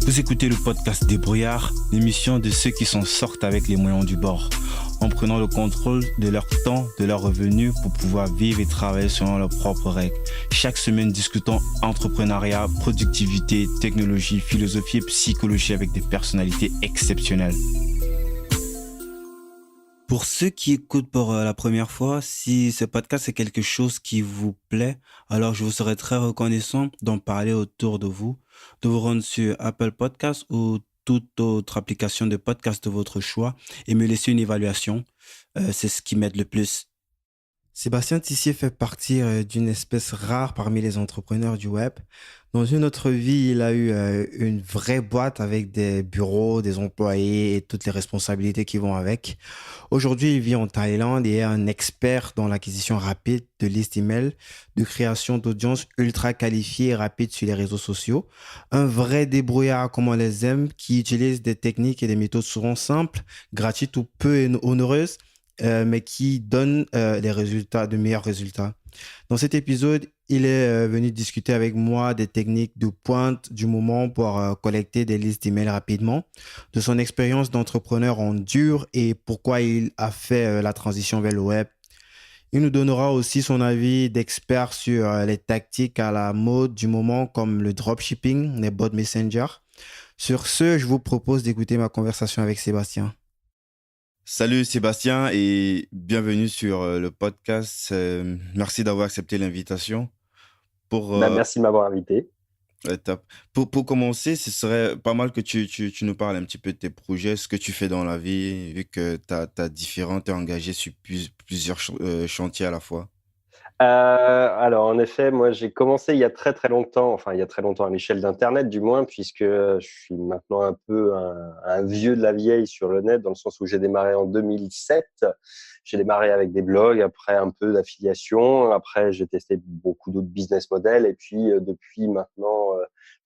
Vous écoutez le podcast Débrouillard, l'émission de ceux qui s'en sortent avec les moyens du bord, en prenant le contrôle de leur temps, de leurs revenus pour pouvoir vivre et travailler selon leurs propres règles. Chaque semaine, discutons entrepreneuriat, productivité, technologie, philosophie et psychologie avec des personnalités exceptionnelles. Pour ceux qui écoutent pour la première fois, si ce podcast est quelque chose qui vous plaît, alors je vous serais très reconnaissant d'en parler autour de vous rendre sur Apple Podcasts ou toute autre application de podcast de votre choix et me laisser une évaluation. C'est ce qui m'aide le plus. Sébastien Tissier fait partie d'une espèce rare parmi les entrepreneurs du web. Dans une autre vie, il a eu une vraie boîte avec des bureaux, des employés et toutes les responsabilités qui vont avec. Aujourd'hui, il vit en Thaïlande et est un expert dans l'acquisition rapide de listes email, de création d'audience ultra qualifiées et rapides sur les réseaux sociaux. Un vrai débrouillard comme on les aime, qui utilise des techniques et des méthodes souvent simples, gratuites ou peu onéreuses, mais qui donnent les résultats, de meilleurs résultats. Dans cet épisode, il est venu discuter avec moi des techniques de pointe du moment pour collecter des listes d'emails rapidement, de son expérience d'entrepreneur en dur et pourquoi il a fait la transition vers le web. Il nous donnera aussi son avis d'expert sur les tactiques à la mode du moment comme le dropshipping, les bots Messenger. Sur ce, je vous propose d'écouter ma conversation avec Sébastien. Salut Sébastien et bienvenue sur le podcast. Merci d'avoir accepté l'invitation. Pour, euh, Merci de m'avoir invité. Top. Pour commencer, ce serait pas mal que tu nous parles un petit peu de tes projets, ce que tu fais dans la vie, vu que t'es engagé sur plusieurs chantiers à la fois. Alors, en effet, moi, j'ai commencé il y a très, très longtemps, enfin, il y a très longtemps à l'échelle d'Internet, du moins, puisque je suis maintenant un peu un vieux de la vieille sur le net, dans le sens où j'ai démarré en 2007. J'ai démarré avec des blogs, après un peu d'affiliation, après j'ai testé beaucoup d'autres business models, et puis depuis maintenant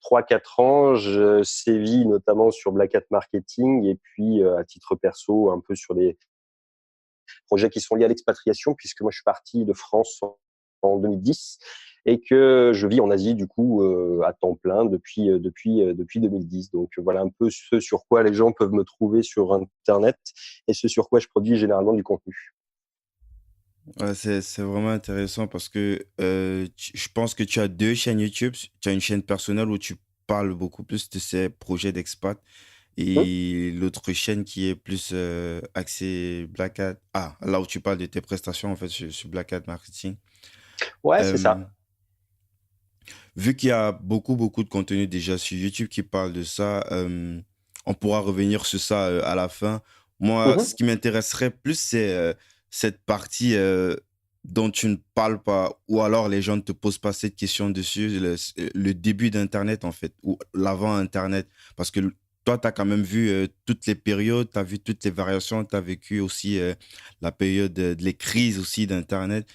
3-4 ans, je sévis notamment sur Black Hat Marketing, et puis à titre perso, un peu sur des projets qui sont liés à l'expatriation, puisque moi je suis parti de France en 2010 et que je vis en Asie du coup à temps plein depuis 2010. Donc voilà un peu ce sur quoi les gens peuvent me trouver sur Internet et ce sur quoi je produis généralement du contenu. Ouais, c'est vraiment intéressant parce que je pense que tu as deux chaînes YouTube. Tu as une chaîne personnelle où tu parles beaucoup plus de ces projets d'expat Hmm. et l'autre chaîne qui est plus axée Black Hat. Ah, là où tu parles de tes prestations en fait sur Black Hat Marketing. Ouais, c'est Euh, ça. Vu qu'il y a beaucoup de contenu déjà sur YouTube qui parle de ça, on pourra revenir sur ça à la fin. Moi, Mhm. ce qui m'intéresserait plus, c'est cette partie dont tu ne parles pas, ou alors les gens ne te posent pas cette question dessus, le début d'Internet en fait, ou l'avant-Internet. Parce que toi, tu as quand même vu toutes les périodes, tu as vu toutes les variations, tu as vécu aussi la période les crises aussi d'Internet.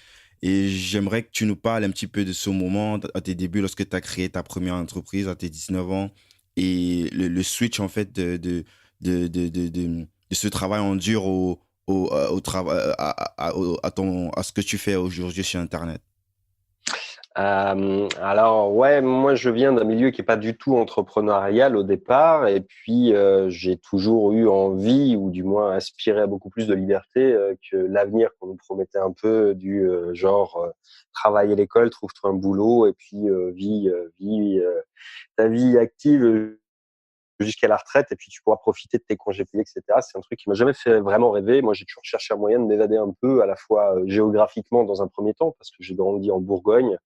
Et j'aimerais que tu nous parles un petit peu de ce moment, à tes débuts, lorsque tu as créé ta première entreprise à tes 19 ans, et le switch, en fait, de ce travail en dur au travail, à ce que tu fais aujourd'hui sur Internet. Alors ouais, moi je viens d'un milieu qui est pas du tout entrepreneurial au départ, et puis j'ai toujours eu envie, ou du moins aspiré à beaucoup plus de liberté que l'avenir qu'on nous promettait un peu du genre travaille à l'école, trouve-toi un boulot, et puis vis ta vie active jusqu'à la retraite, et puis tu pourras profiter de tes congés payés, etc. C'est un truc qui m'a jamais fait vraiment rêver. Moi, j'ai toujours cherché un moyen de m'évader un peu, à la fois géographiquement dans un premier temps, parce que j'ai grandi en Bourgogne.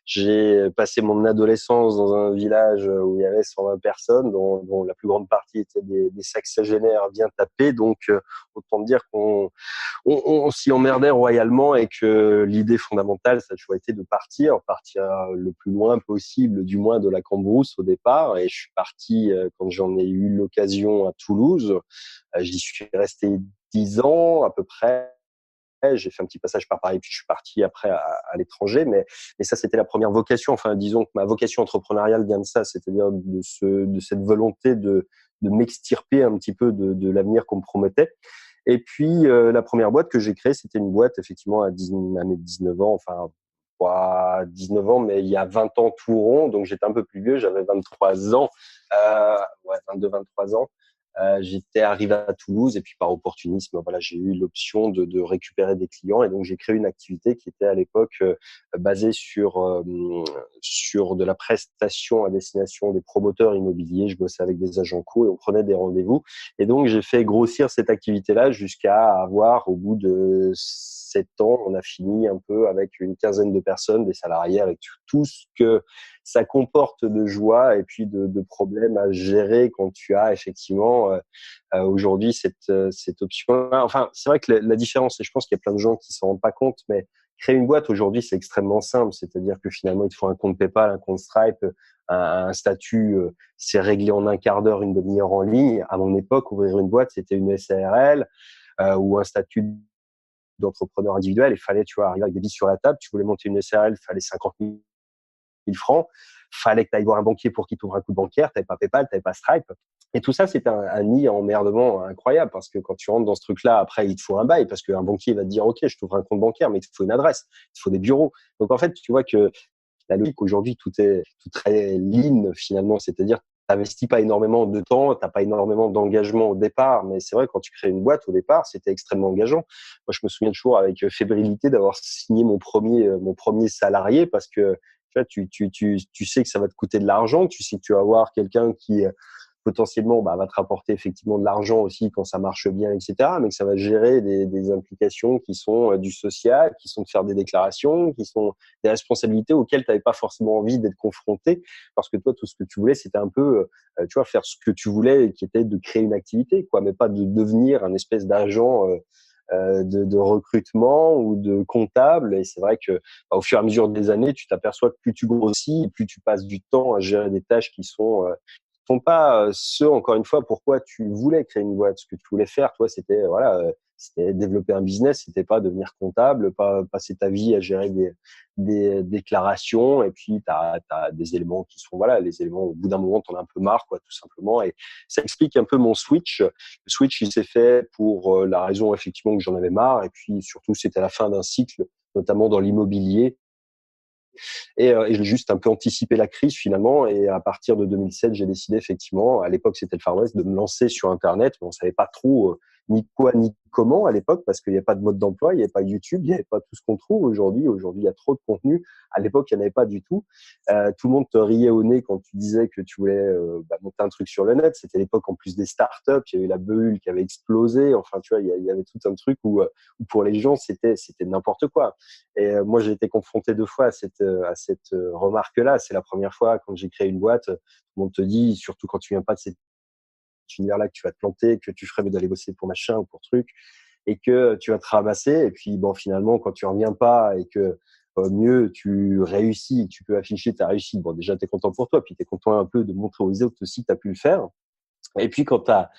J'ai passé mon adolescence dans un village où il y avait 120 personnes, dont la plus grande partie étaient des sexagénaires bien tapés. Donc, autant dire qu'on s'y emmerdait royalement, et que l'idée fondamentale, ça a toujours été de partir le plus loin possible, du moins de la Cambrousse au départ. Et je suis parti quand j'en ai eu l'occasion à Toulouse. J'y suis resté 10 ans à peu près. J'ai fait un petit passage par Paris, puis je suis parti après à l'étranger. Mais ça, c'était la première vocation. Enfin, disons que ma vocation entrepreneuriale vient de ça, c'est-à-dire de cette volonté de m'extirper un petit peu de l'avenir qu'on me promettait. Et puis, la première boîte que j'ai créée, c'était une boîte, effectivement, à mes 19 ans, enfin, 19 ans, mais il y a 20 ans tout rond, donc j'étais un peu plus vieux, j'avais 23 ans, ouais, 23 ans. J'étais arrivé à Toulouse et puis par opportunisme, voilà, j'ai eu l'option de récupérer des clients et donc j'ai créé une activité qui était à l'époque basée sur de la prestation à destination des promoteurs immobiliers. Je bossais avec des agents co et on prenait des rendez-vous. Et donc j'ai fait grossir cette activité-là jusqu'à avoir, au bout de 7 ans, on a fini un peu avec une quinzaine de personnes, des salariés, avec tout ce que ça comporte de joie et puis de problèmes à gérer quand tu as effectivement aujourd'hui cette option-là. Enfin, c'est vrai que la différence, et je pense qu'il y a plein de gens qui s'en rendent pas compte, mais créer une boîte aujourd'hui, c'est extrêmement simple. C'est-à-dire que finalement, il te faut un compte PayPal, un compte Stripe, un statut, c'est réglé en un quart d'heure, une demi-heure en ligne. À mon époque, ouvrir une boîte, c'était une SARL ou un statut d'entrepreneur individuel. Il fallait, tu vois, arriver avec des billes sur la table. Tu voulais monter une SARL, il fallait 50 000 francs. Fallait que tu ailles voir un banquier pour qu'il t'ouvre un compte bancaire. T'avais pas PayPal, t'avais pas Stripe. Et tout ça, c'était un nid à emmerdement incroyable parce que quand tu rentres dans ce truc-là, après, il te faut un bail parce qu'un banquier va te dire, OK, je t'ouvre un compte bancaire, mais il te faut une adresse, il te faut des bureaux. Donc, en fait, tu vois que la logique aujourd'hui, tout est tout très lean finalement. C'est-à-dire, tu n'investis pas énormément de temps, tu n'as pas énormément d'engagement au départ. Mais c'est vrai, quand tu crées une boîte au départ, c'était extrêmement engageant. Moi, je me souviens toujours avec fébrilité d'avoir signé mon premier salarié parce que tu vois, tu sais que ça va te coûter de l'argent, tu sais que tu vas avoir quelqu'un qui potentiellement va te rapporter effectivement de l'argent aussi quand ça marche bien, etc. Mais que ça va gérer des implications qui sont du social, qui sont de faire des déclarations, qui sont des responsabilités auxquelles tu n'avais pas forcément envie d'être confronté, parce que toi, tout ce que tu voulais, c'était un peu, tu vois, faire ce que tu voulais, qui était de créer une activité, quoi, mais pas de devenir un espèce d'agent de recrutement ou de comptable. Et c'est vrai que au fur et à mesure des années, tu t'aperçois que plus tu grossis, plus tu passes du temps à gérer des tâches qui sont pas ceux, encore une fois, pourquoi tu voulais créer une boîte. Ce que tu voulais faire, toi, c'était voilà, c'était développer un business, c'était pas devenir comptable, pas passer ta vie à gérer des déclarations. Et puis, tu as des éléments qui sont, voilà, les éléments, au bout d'un moment, tu en as un peu marre, quoi, tout simplement. Et ça explique un peu mon switch. Le switch, il s'est fait pour la raison, effectivement, que j'en avais marre. Et puis, surtout, c'était la fin d'un cycle, notamment dans l'immobilier. Et j'ai juste un peu anticipé la crise finalement. Et à partir de 2007, j'ai décidé effectivement, à l'époque c'était le Far West, de me lancer sur Internet. Mais on savait pas trop ni quoi ni comment à l'époque parce qu'il n'y avait pas de mode d'emploi, il n'y avait pas YouTube, il n'y avait pas tout ce qu'on trouve aujourd'hui. Aujourd'hui, il y a trop de contenu. À l'époque, il n'y en avait pas du tout. Tout le monde te riait au nez quand tu disais que tu voulais monter un truc sur le net. C'était l'époque en plus des startups. Il y avait eu la bulle qui avait explosé. Enfin, tu vois, il y avait tout un truc où pour les gens, c'était n'importe quoi. Et moi, j'ai été confronté 2 fois à cette remarque-là. C'est la première fois quand j'ai créé une boîte, tout le monde te dit, surtout quand tu viens pas de cet univers-là, que tu vas te planter, que tu ferais mieux d'aller bosser pour machin ou pour truc, et que tu vas te ramasser. Et puis, bon, finalement, quand tu reviens pas et que mieux tu réussis, tu peux afficher ta réussite. Bon, déjà, tu es content pour toi, puis tu es content un peu de montrer aux autres aussi que tu as pu le faire. Et puis quand tu as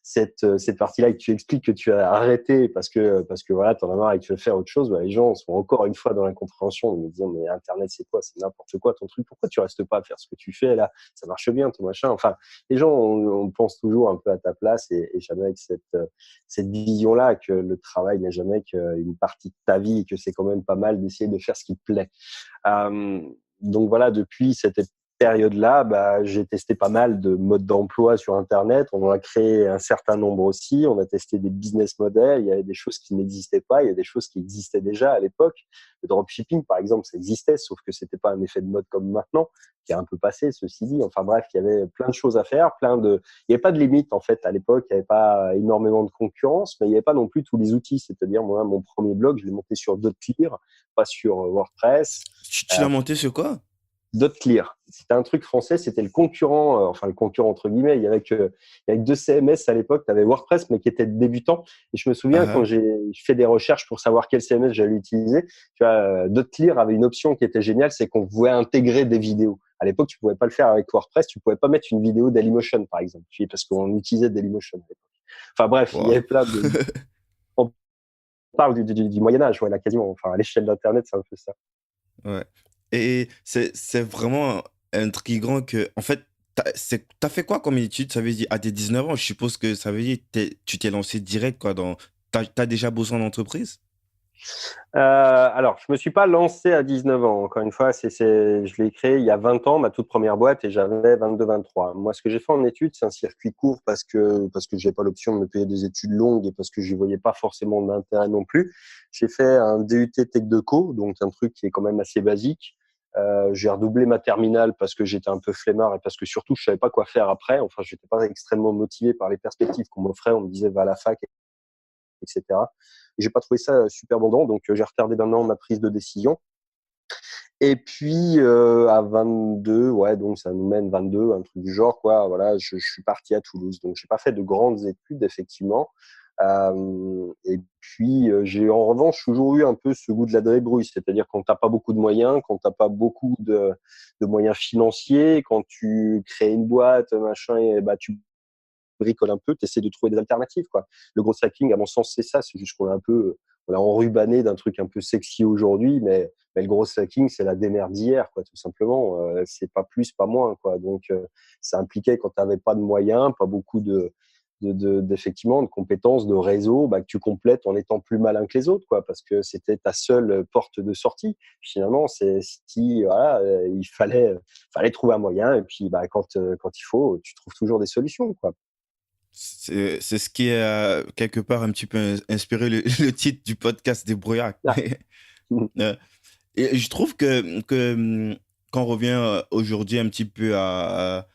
cette partie-là et que tu expliques que tu as arrêté parce que voilà, tu en as marre et que tu veux faire autre chose, les gens sont encore une fois dans l'incompréhension de me dire mais Internet c'est quoi? C'est n'importe quoi ton truc. Pourquoi tu restes pas à faire ce que tu fais là? Ça marche bien ton machin. Enfin, les gens on pense toujours un peu à ta place et jamais avec cette vision-là que le travail n'est jamais qu'une partie de ta vie et que c'est quand même pas mal d'essayer de faire ce qui te plaît. Euh, donc voilà, depuis cette période-là, j'ai testé pas mal de modes d'emploi sur Internet. On en a créé un certain nombre aussi. On a testé des business models. Il y avait des choses qui n'existaient pas. Il y a des choses qui existaient déjà à l'époque. Le dropshipping, par exemple, ça existait, sauf que c'était pas un effet de mode comme maintenant, qui est un peu passé, ceci dit. Enfin bref, il y avait plein de choses à faire, il n'y avait pas de limite, en fait, à l'époque. Il n'y avait pas énormément de concurrence, mais il n'y avait pas non plus tous les outils. C'est-à-dire, moi, mon premier blog, je l'ai monté sur Dotclear, pas sur WordPress. Tu l'as monté sur quoi? Dotclear. C'était un truc français, c'était le concurrent, enfin le concurrent entre guillemets. Il y avait 2 CMS à l'époque, tu avais WordPress, mais qui était débutant. Et je me souviens Ah, quand j'ai fait des recherches pour savoir quel CMS j'allais utiliser, tu vois, Dotclear avait une option qui était géniale, c'est qu'on pouvait intégrer des vidéos. À l'époque, tu pouvais pas le faire avec WordPress, tu pouvais pas mettre une vidéo Dailymotion, par exemple, parce qu'on utilisait Dailymotion à l'époque. Enfin bref, il y wow. avait plein de. On parle du Moyen Âge, ouais, là quasiment. Enfin, à l'échelle d'Internet, c'est un peu ça. Ouais. Et c'est vraiment intriguant que, en fait, t'as fait quoi comme étude? Ça veut dire, à tes 19 ans, je suppose que ça veut dire tu t'es lancé direct, quoi, t'as déjà bossé en entreprise? Alors, je me suis pas lancé à 19 ans. Encore une fois, je l'ai créé il y a 20 ans, ma toute première boîte, et j'avais 22-23. Moi, ce que j'ai fait en études, c'est un circuit court parce que j'ai pas l'option de me payer des études longues et parce que j'y voyais pas forcément d'intérêt non plus. J'ai fait un DUT Tech Deco, donc un truc qui est quand même assez basique. J'ai redoublé ma terminale parce que j'étais un peu flemmard et parce que surtout je savais pas quoi faire après. Enfin, j'étais pas extrêmement motivé par les perspectives qu'on m'offrait. On me disait va à la fac, etc. J'ai pas trouvé ça super bandant, donc j'ai retardé d'un an ma prise de décision. Et puis à 22, ouais, donc ça nous mène 22, un truc du genre, quoi. Voilà, je suis parti à Toulouse, donc j'ai pas fait de grandes études effectivement. Et puis j'ai en revanche toujours eu un peu ce goût de la débrouille, c'est-à-dire quand t'as pas beaucoup de moyens, quand t'as pas beaucoup de moyens financiers, quand tu crées une boîte, machin, et bah tu bricoles un peu, tu essaies de trouver des alternatives, quoi. Le gros hacking, à mon sens, c'est ça. C'est juste qu'on a un peu, on a enrubanné d'un truc un peu sexy aujourd'hui, mais le gros hacking, c'est la démerde d'hier, quoi, tout simplement. C'est pas plus, pas moins, quoi. Donc, ça impliquait quand tu n'avais pas de moyens, pas beaucoup d'effectivement, de compétences, de réseau, bah, que tu complètes en étant plus malin que les autres, quoi, parce que c'était ta seule porte de sortie. Finalement, c'est si, voilà, fallait trouver un moyen, et puis, bah, quand il faut, tu trouves toujours des solutions, quoi. C'est ce qui a quelque part un petit peu inspiré le titre du podcast Débrouillard. Ah. Euh, Et je trouve qu'on revient aujourd'hui un petit peu à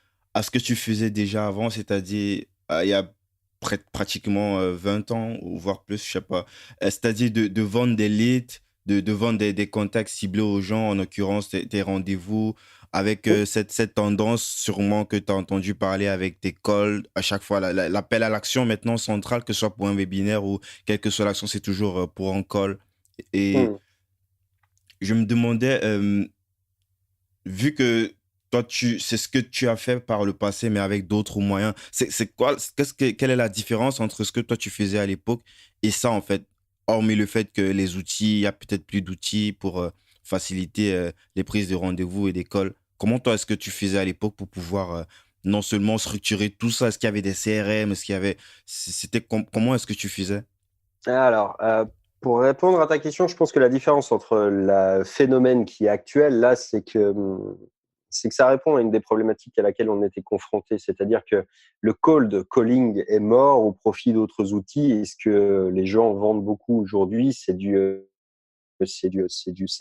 ce que tu faisais déjà avant, c'est-à-dire il y a pratiquement 20 ans, ou voire plus, je sais pas. C'est-à-dire de vendre des leads, de vendre des contacts ciblés aux gens, en l'occurrence tes rendez-vous, avec cette tendance sûrement que tu as entendu parler avec tes calls, à chaque fois, l'appel à l'action maintenant central, que ce soit pour un webinaire ou quelle que soit l'action, c'est toujours pour un call. Et Mm. je me demandais, vu que toi, c'est ce que tu as fait par le passé, mais avec d'autres moyens, c'est quoi, quelle est la différence entre ce que toi tu faisais à l'époque et ça, en fait, hormis le fait que les outils, il y a peut-être plus d'outils pour faciliter les prises de rendez-vous et d'école. Comment toi, est-ce que tu faisais à l'époque pour pouvoir non seulement structurer tout ça? Est-ce qu'il y avait des CRM? Est-ce qu'il y avait, comment est-ce que tu faisais? Alors, pour répondre à ta question, je pense que la différence entre le phénomène qui est actuel, là, c'est que ça répond à une des problématiques à laquelle on était confronté. C'est-à-dire que le cold calling est mort au profit d'autres outils. Et ce que les gens vendent beaucoup aujourd'hui, c'est de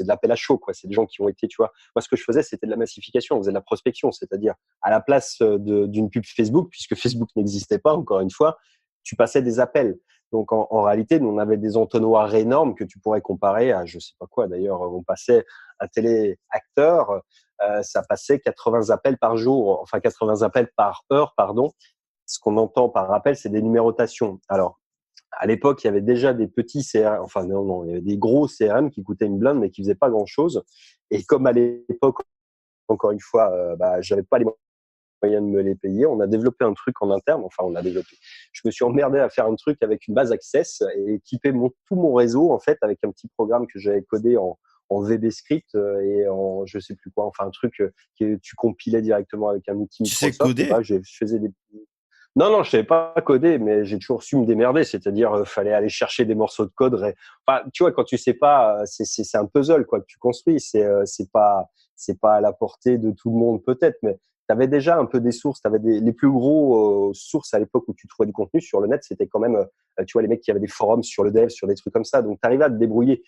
l'appel à chaud, quoi. C'est des gens qui ont été, tu vois. Moi, ce que je faisais, c'était de la massification. On faisait de la prospection. C'est-à-dire, à la place d'une pub Facebook, puisque Facebook n'existait pas, encore une fois, tu passais des appels. Donc, en réalité, nous, on avait des entonnoirs énormes que tu pourrais comparer à, je sais pas quoi. D'ailleurs, on passait un téléacteur, ça passait 80 appels par jour, enfin 80 appels par heure, pardon. Ce qu'on entend par appel, c'est des numérotations. Alors, à l'époque, il y avait déjà des petits CRM, enfin non, non, il y avait des gros CRM qui coûtaient une blinde mais qui faisaient pas grand-chose. Et comme à l'époque, encore une fois, bah, j'avais pas les moyens de me les payer, on a développé un truc en interne. Enfin, on a développé. Je me suis emmerdé à faire un truc avec une base Access et équiper tout mon réseau en fait avec un petit programme que j'avais codé en VB Script et en je sais plus quoi. Enfin, un truc que tu compilais directement avec un outil Tu sais Microsoft. Et coder? bah, je faisais des non, non, je savais pas coder, mais j'ai toujours su me démerder. C'est-à-dire, fallait aller chercher des morceaux de code. Enfin, tu vois, quand tu sais pas, c'est un puzzle quoi que tu construis. C'est pas à la portée de tout le monde peut-être, mais tu avais déjà un peu des sources. Tu avais les plus gros sources à l'époque où tu trouvais du contenu sur le net. C'était quand même, tu vois, les mecs qui avaient des forums sur le dev, sur des trucs comme ça. Donc, tu arrivais à te débrouiller.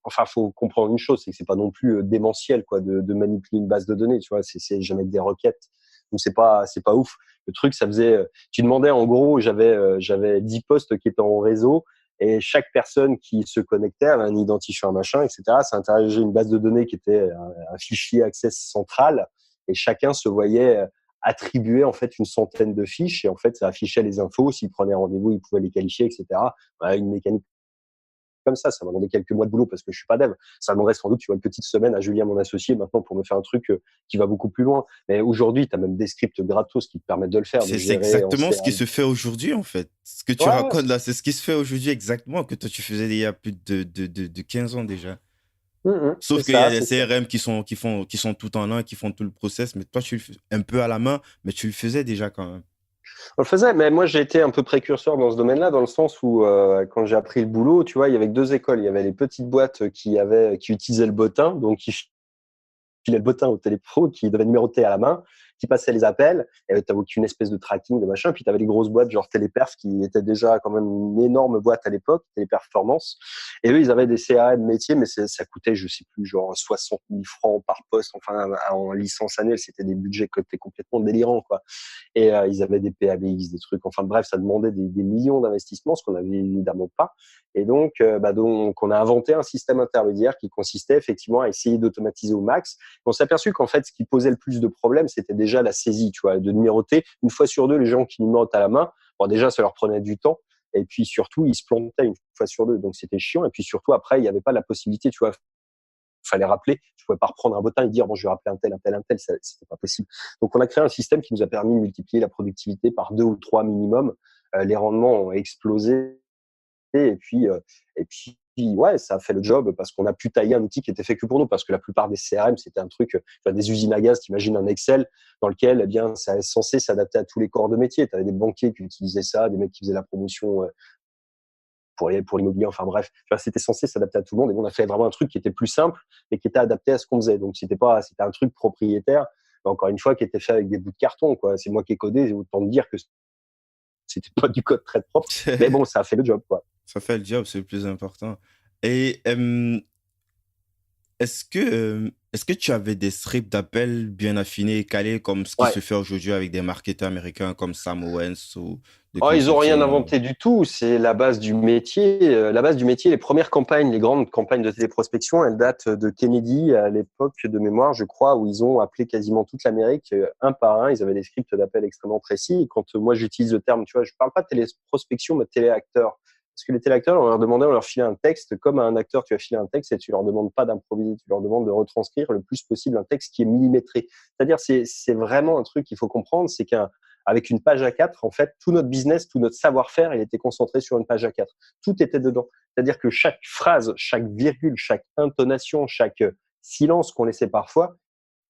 Enfin, faut comprendre une chose, c'est que c'est pas non plus démentiel quoi de manipuler une base de données. Tu vois, c'est jamais que des requêtes. Donc, c'est pas ouf. Le truc, ça faisait tu demandais en gros, j'avais 10 postes qui étaient en réseau et chaque personne qui se connectait avait un identifiant, un machin, etc. Ça interrogeait une base de données qui était un fichier Access central et chacun se voyait attribuer en fait une centaine de fiches et en fait ça affichait les infos. S'il prenait rendez-vous, il pouvait les qualifier, etc. Voilà, une mécanique comme ça m'a demandé quelques mois de boulot parce que je suis pas dev. Ça demanderait sans doute, tu vois, une petite semaine à Julien, mon associé, maintenant pour me faire un truc qui va beaucoup plus loin. Mais aujourd'hui, tu as même des scripts gratos qui te permettent de le faire, de C'est gérer en exactement ce qui CRM. se fait aujourd'hui, en fait. Ce que tu Ouais, ouais, racontes là, c'est ce qui se fait aujourd'hui exactement, que toi tu faisais il y a plus de 15 ans déjà. c'est Sauf qu'il y a ça, des c'est ça. CRM qui sont tout en un, qui font tout le process, mais toi tu le fais un peu à la main, mais tu le faisais déjà quand même. On le faisait, mais moi j'ai été un peu précurseur dans ce domaine-là, dans le sens où quand j'ai appris le boulot, tu vois, il y avait deux écoles. Il y avait les petites boîtes qui utilisaient le bottin, donc qui filait le bottin au télépro, qui devait numéroter à la main, qui passait les appels, et tu n'avais aucune espèce de tracking, de machin. Puis tu avais les grosses boîtes, genre Téléperf, qui était déjà quand même une énorme boîte à l'époque, Téléperformance. Et eux, ils avaient des CRM métiers, mais ça coûtait, je sais plus, genre 60 000 francs par poste. Enfin, en licence annuelle, c'était des budgets qui étaient complètement délirants, quoi. Et ils avaient des PABX, des trucs. Enfin bref, ça demandait des millions d'investissements, ce qu'on n'avait évidemment pas. Et donc, on a inventé un système intermédiaire qui consistait effectivement à essayer d'automatiser au max. On s'est aperçu qu'en fait, ce qui posait le plus de problèmes, c'était déjà la saisie, tu vois, de numéroter. Une fois sur deux, les gens qui numérotent à la main, bon, déjà, ça leur prenait du temps. Et puis surtout, ils se plantaient une fois sur deux, donc c'était chiant. Et puis surtout, après, il n'y avait pas la possibilité, tu vois, fallait rappeler. Je pouvais pas reprendre un bottin et dire bon, je vais rappeler un tel. C'était pas possible. Donc, on a créé un système qui nous a permis de multiplier la productivité par 2 ou 3 minimum. Les rendements ont explosé et puis ouais, ça a fait le job parce qu'on a pu tailler un outil qui était fait que pour nous, parce que la plupart des CRM, c'était un truc, tu vois, des usines à gaz, t'imagines un Excel dans lequel, eh bien, ça est censé s'adapter à tous les corps de métier. Tu avais des banquiers qui utilisaient ça, des mecs qui faisaient la promotion pour l'immobilier, enfin bref, tu vois, c'était censé s'adapter à tout le monde, et on a fait vraiment un truc qui était plus simple et qui était adapté à ce qu'on faisait. Donc c'était un truc propriétaire, mais encore une fois, qui était fait avec des bouts de carton, quoi. C'est moi qui ai codé, autant te dire que c'était pas du code très propre, mais bon, ça a fait le job, quoi. Ça fait le job, c'est le plus important. Et est-ce que tu avais des scripts d'appel bien affinés et calés comme ce qui Ouais. se fait aujourd'hui avec des marketeurs américains comme Sam Owens ou des Oh, ils ont rien consultants? inventé du tout. C'est la base du métier. La base du métier, les premières campagnes, les grandes campagnes de téléprospection, elles datent de Kennedy à l'époque de mémoire, je crois, où ils ont appelé quasiment toute l'Amérique un par un. Ils avaient des scripts d'appel extrêmement précis. Et quand moi j'utilise le terme, tu vois, je parle pas de téléprospection, mais de téléacteur. Parce que les téléacteurs, on leur demandait, on leur filait un texte, comme à un acteur, tu vas filer un texte et tu leur demandes pas d'improviser, tu leur demandes de retranscrire le plus possible un texte qui est millimétré. C'est-à-dire, c'est vraiment un truc qu'il faut comprendre, c'est avec une page A4, en fait, tout notre business, tout notre savoir-faire, il était concentré sur une page A4. Tout était dedans. C'est-à-dire que chaque phrase, chaque virgule, chaque intonation, chaque silence qu'on laissait parfois,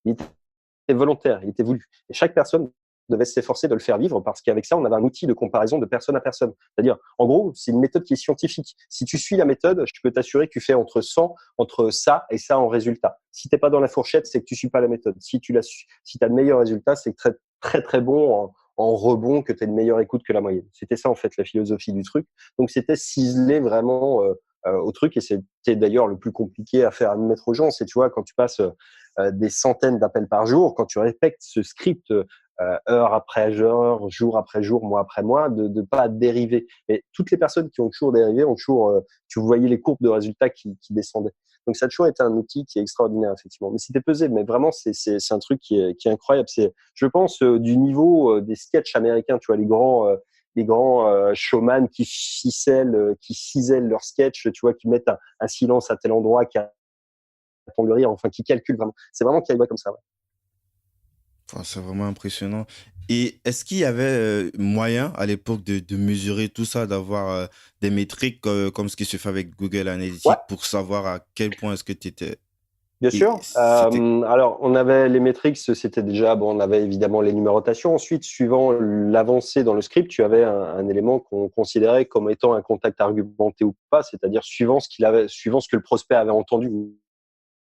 il était volontaire, il était voulu. Et chaque personne devait s'efforcer de le faire vivre parce qu'avec ça, on avait un outil de comparaison de personne à personne. C'est-à-dire, en gros, c'est une méthode qui est scientifique. Si tu suis la méthode, je peux t'assurer que tu fais entre ça et ça en résultat. Si t'es pas dans la fourchette, c'est que tu suis pas la méthode. Si tu as de meilleurs résultats, c'est très, très, très bon en rebond, que tu as une meilleure écoute que la moyenne. C'était ça, en fait, la philosophie du truc. Donc, c'était ciseler vraiment au truc, et c'était d'ailleurs le plus compliqué à faire, à mettre aux gens. C'est, tu vois, quand tu passes des centaines d'appels par jour, quand tu répètes ce script heure après heure, jour après jour, mois après mois, de pas dériver. Mais toutes les personnes qui ont toujours dérivé ont toujours, tu voyais les courbes de résultats qui descendaient. Donc ça a toujours été un outil qui est extraordinaire, effectivement. Mais c'était pesé, mais vraiment c'est un truc qui est incroyable. C'est, je pense, du niveau des sketchs américains, tu vois, les grands showman qui cisèlent leurs sketchs, tu vois, qui mettent un silence à tel endroit, qui attendent le rire, enfin qui calculent vraiment. C'est vraiment qu'il y a comme ça. Ouais. Enfin, c'est vraiment impressionnant. Et est-ce qu'il y avait moyen à l'époque de mesurer tout ça, d'avoir des métriques comme ce qui se fait avec Google Ouais. Analytics pour savoir à quel point est-ce que tu étais... Bien Et sûr. c'était... Alors, on avait les métriques, c'était déjà, bon, on avait évidemment les numérotations. Ensuite, suivant l'avancée dans le script, tu avais un élément qu'on considérait comme étant un contact argumenté ou pas, c'est-à-dire suivant ce que le prospect avait entendu.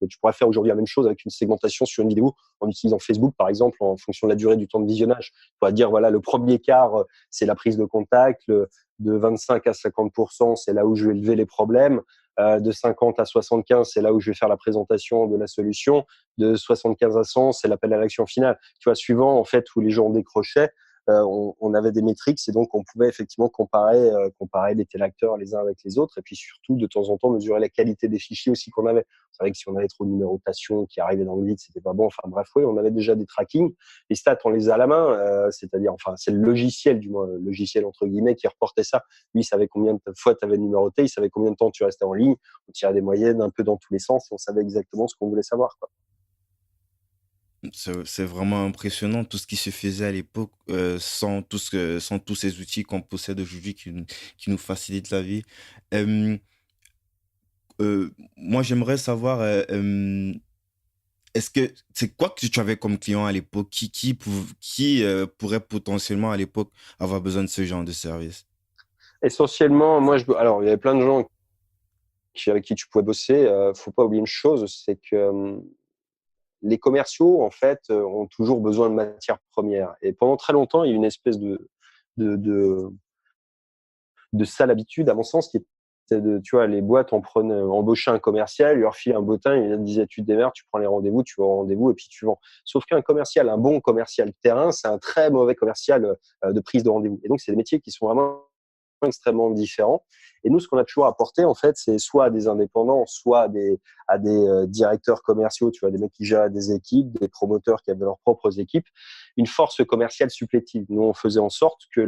Mais tu pourrais faire aujourd'hui la même chose avec une segmentation sur une vidéo en utilisant Facebook, par exemple, en fonction de la durée du temps de visionnage. Tu pourrais dire, voilà, le premier quart, c'est la prise de contact, de 25 à 50%, c'est là où je vais lever les problèmes. De 50 à 75, c'est là où je vais faire la présentation de la solution. De 75 à 100, c'est l'appel à l'action finale. Tu vois, suivant en fait où les gens décrochaient, on avait des métriques et donc on pouvait effectivement comparer les téléacteurs les uns avec les autres, et puis surtout de temps en temps mesurer la qualité des fichiers aussi qu'on avait. C'est vrai que si on avait trop de numérotation qui arrivait dans le vide, c'était pas bon. Enfin bref, oui, on avait déjà des tracking. Les stats, on les a à la main, c'est-à-dire, enfin, c'est le logiciel, du moins, le logiciel entre guillemets, qui reportait ça. Lui, il savait combien de fois tu avais numéroté, il savait combien de temps tu restais en ligne. On tirait des moyennes un peu dans tous les sens et on savait exactement ce qu'on voulait savoir, quoi. C'est vraiment impressionnant tout ce qui se faisait à l'époque sans tous ces outils qu'on possède aujourd'hui qui nous facilitent la vie. Moi, j'aimerais savoir, est-ce que c'est quoi que tu avais comme client à l'époque qui pourrait potentiellement à l'époque avoir besoin de ce genre de service? Essentiellement, alors il y avait plein de gens avec qui tu pouvais bosser. Faut pas oublier une chose, c'est que les commerciaux, en fait, ont toujours besoin de matières premières. Et pendant très longtemps, il y a eu une espèce de, de, de sale habitude, à mon sens, qui était tu vois, les boîtes embauchaient un commercial, il leur filait un bottin, il leur disait, tu te démerdes, tu prends les rendez-vous, tu vas au rendez-vous et puis tu vends. Sauf qu'un commercial, un bon commercial terrain, c'est un très mauvais commercial de prise de rendez-vous. Et donc, c'est des métiers qui sont vraiment extrêmement différents. Et nous, ce qu'on a toujours apporté, en fait, c'est soit à des indépendants, soit à des directeurs commerciaux, tu vois, des mecs qui gèrent des équipes, des promoteurs qui avaient leurs propres équipes, une force commerciale supplétive. Nous, on faisait en sorte que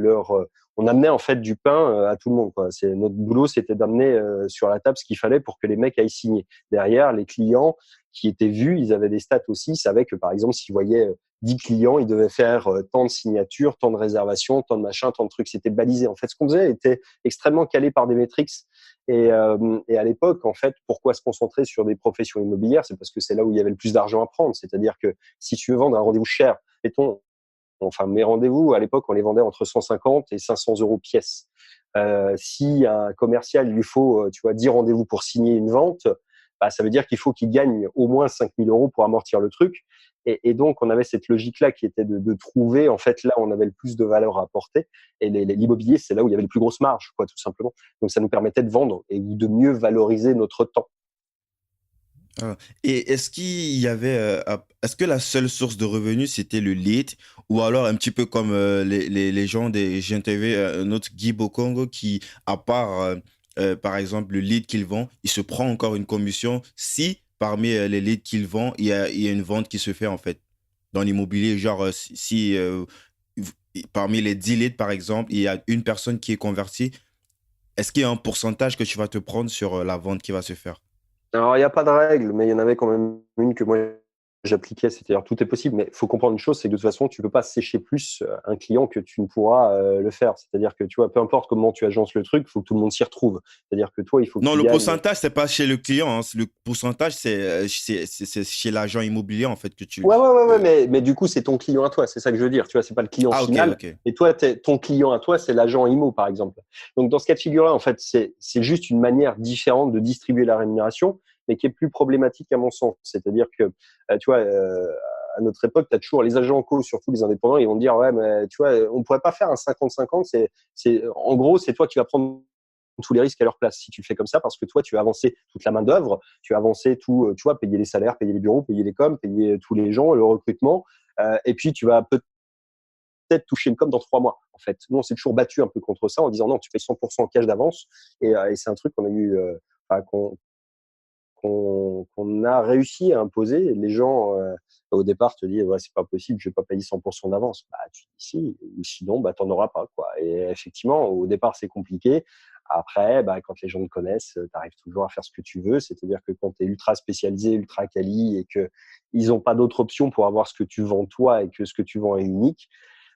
on amenait en fait du pain à tout le monde, quoi. C'est notre boulot, c'était d'amener sur la table ce qu'il fallait pour que les mecs aillent signer. Derrière, les clients qui étaient vus, ils avaient des stats aussi, ils savaient que par exemple, s'ils voyaient 10 clients, ils devaient faire tant de signatures, tant de réservations, tant de machins, tant de trucs. C'était balisé. En fait, ce qu'on faisait était extrêmement calé par des métriques. Et à l'époque, en fait, pourquoi se concentrer sur des professions immobilières? C'est parce que c'est là où il y avait le plus d'argent à prendre. C'est-à-dire que si tu veux vendre un rendez-vous cher, mettons, enfin, mes rendez-vous, à l'époque, on les vendait entre 150 et 500 euros pièce. Si un commercial, il lui faut, tu vois, 10 rendez-vous pour signer une vente, bah, ça veut dire qu'il faut qu'il gagne au moins 5000 euros pour amortir le truc. Et donc, on avait cette logique-là qui était de trouver, en fait, là, on avait le plus de valeur à apporter. Et l'immobilier, c'est là où il y avait les plus grosses marges, quoi, tout simplement. Donc, ça nous permettait de vendre et de mieux valoriser notre temps. Ah. Et est-ce qu'il y avait, est-ce que la seule source de revenus c'était le lead ou alors un petit peu comme les gens j'ai interviewé un autre Guy Bokongo qui, à part par exemple le lead qu'il vend, il se prend encore une commission si parmi les leads qu'il vend, il y a une vente qui se fait en fait dans l'immobilier. Genre, si parmi les 10 leads par exemple, il y a une personne qui est convertie, est-ce qu'il y a un pourcentage que tu vas te prendre sur la vente qui va se faire? Alors, il n'y a pas de règle, mais il y en avait quand même une que moi j'appliquais, c'est-à-dire tout est possible, mais il faut comprendre une chose, c'est que de toute façon, tu ne peux pas sécher plus un client que tu ne pourras le faire. C'est-à-dire que, tu vois, peu importe comment tu agences le truc, il faut que tout le monde s'y retrouve. C'est-à-dire que toi, il faut que Non, tu le gagnes. pourcentage, c'est pas chez le client, hein. Le pourcentage, c'est chez l'agent immobilier, en fait, que tu. Ouais, euh, mais du coup, c'est ton client à toi, c'est ça que je veux dire. Tu vois, c'est pas le client Ah, ok, final. ok. Et toi, ton client à toi, c'est l'agent IMO, par exemple. Donc, dans ce cas de figure-là, en fait, c'est juste une manière différente de distribuer la rémunération, mais qui est plus problématique à mon sens. C'est-à-dire que, tu vois, à notre époque, tu as toujours les agents co, surtout les indépendants, ils vont te dire, ouais, mais tu vois, on pourrait pas faire un 50-50. En gros, c'est toi qui vas prendre tous les risques à leur place si tu le fais comme ça, parce que toi, tu vas avancer toute la main-d'œuvre, tu vas avancer tout, tu vois, payer les salaires, payer les bureaux, payer les coms, payer tous les gens, le recrutement, et puis tu vas peut-être toucher une com dans 3 mois. En fait, nous, on s'est toujours battu un peu contre ça en disant non, tu payes 100% en cash d'avance, et c'est un truc qu'on a eu, enfin, qu'on a réussi à imposer. Les gens, au départ, te disent ouais, c'est pas possible, je vais pas payer 100% d'avance. Bah, tu dis si, ou sinon, bah, t'en auras pas, quoi. Et effectivement, au départ, c'est compliqué. Après, bah, quand les gens te connaissent, tu arrives toujours à faire ce que tu veux. C'est-à-dire que quand tu es ultra spécialisé, ultra quali et que ils ont pas d'autre option pour avoir ce que tu vends toi et que ce que tu vends est unique,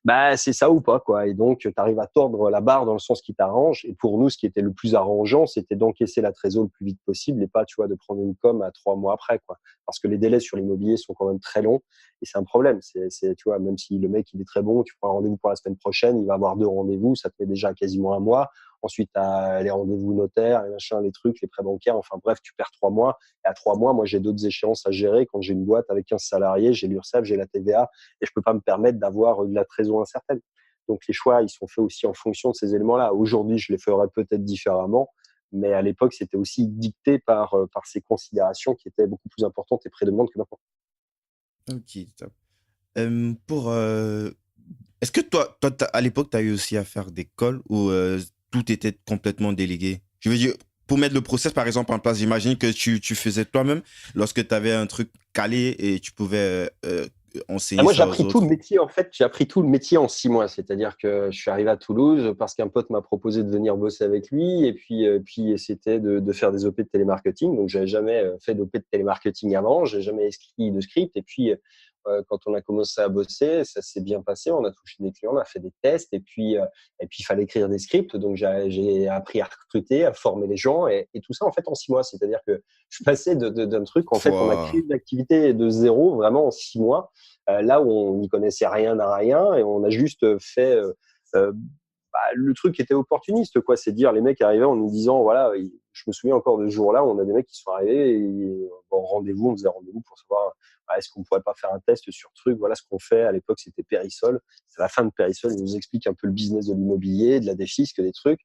bah, c'est ça ou pas, quoi. Et donc, tu arrives à tordre la barre dans le sens qui t'arrange. Et pour nous, ce qui était le plus arrangeant, c'était d'encaisser la trésor le plus vite possible et pas, tu vois, de prendre une com à 3 mois après, quoi. Parce que les délais sur l'immobilier sont quand même très longs et c'est un problème. Tu vois, même si le mec, il est très bon, tu prends un rendez-vous pour la semaine prochaine, il va avoir 2 rendez-vous, ça te fait déjà quasiment un mois. Ensuite, tu as les rendez-vous notaires, les machins, les trucs, les prêts bancaires. Enfin, bref, tu perds 3 mois. Et à 3 mois, moi, j'ai d'autres échéances à gérer. Quand j'ai une boîte avec 15 salariés, j'ai l'URSSAF, j'ai la TVA et je peux pas me permettre d'avoir de la trésor incertaine. Donc les choix, ils sont faits aussi en fonction de ces éléments-là. Aujourd'hui, je les ferais peut-être différemment, mais à l'époque, c'était aussi dicté par ces considérations qui étaient beaucoup plus importantes et prédominantes que maintenant. Ok, top. Pour, est-ce que toi à l'époque, tu as eu aussi à faire des calls où tout était complètement délégué? Je veux dire, pour mettre le process, par exemple, en place, j'imagine que tu faisais toi-même lorsque tu avais un truc calé et tu pouvais Ah, enseigner moi, j'ai ça aux appris tout le autres. métier, en fait. J'ai appris tout le métier en 6 mois. C'est-à-dire que je suis arrivé à Toulouse parce qu'un pote m'a proposé de venir bosser avec lui. Et puis c'était de faire des OP de télémarketing. Donc, j'avais jamais fait d'OP de télémarketing avant. J'ai jamais écrit de script. Et puis, quand on a commencé à bosser, ça s'est bien passé. On a touché des clients, on a fait des tests et puis il fallait écrire des scripts. Donc j'ai appris à recruter, à former les gens et tout ça en fait en 6 mois. C'est-à-dire que je passais d'un truc, en fait, on a créé Wow. une activité de zéro vraiment en 6 mois, là où on n'y connaissait rien à rien et on a juste fait euh, le truc qui était opportuniste, quoi. C'est dire, les mecs arrivaient en nous disant, voilà, je me souviens encore de ce jour-là, on a des mecs qui sont arrivés et rendez-vous, on faisait rendez-vous pour savoir, est-ce qu'on pourrait pas faire un test sur truc. Voilà ce qu'on fait. À l'époque, c'était Périsol. C'est la fin de Périsol. Ils nous expliquent un peu le business de l'immobilier, de la défisque, des trucs.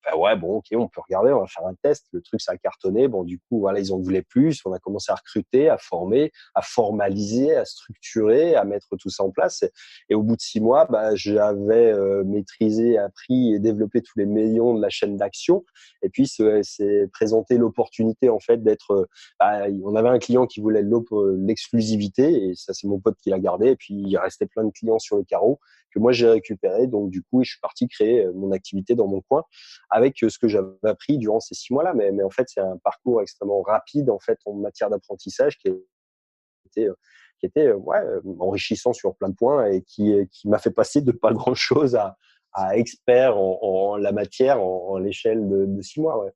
Ben ouais, bon, ok, on peut regarder, on va faire un test. Le truc, ça a cartonné. Bon, du coup, voilà, ils en voulaient plus. On a commencé à recruter, à former, à formaliser, à structurer, à mettre tout ça en place. Et au bout de 6 mois, bah, j'avais maîtrisé, appris et développé tous les maillons de la chaîne d'action. Et puis, c'est présenté l'opportunité, en fait, d'être. On avait un client qui voulait l'exclusivité, et ça, c'est mon pote qui l'a gardé. Et puis, il restait plein de clients sur le carreau que moi, j'ai récupéré. Donc, du coup, je suis parti créer mon activité dans mon coin avec ce que j'avais appris durant ces 6 mois-là. Mais en fait, c'est un parcours extrêmement rapide, en fait, en matière d'apprentissage était, euh, qui était ouais, enrichissant sur plein de points et qui m'a fait passer de pas grand-chose à expert en la matière en l'échelle de 6 mois. Ouais.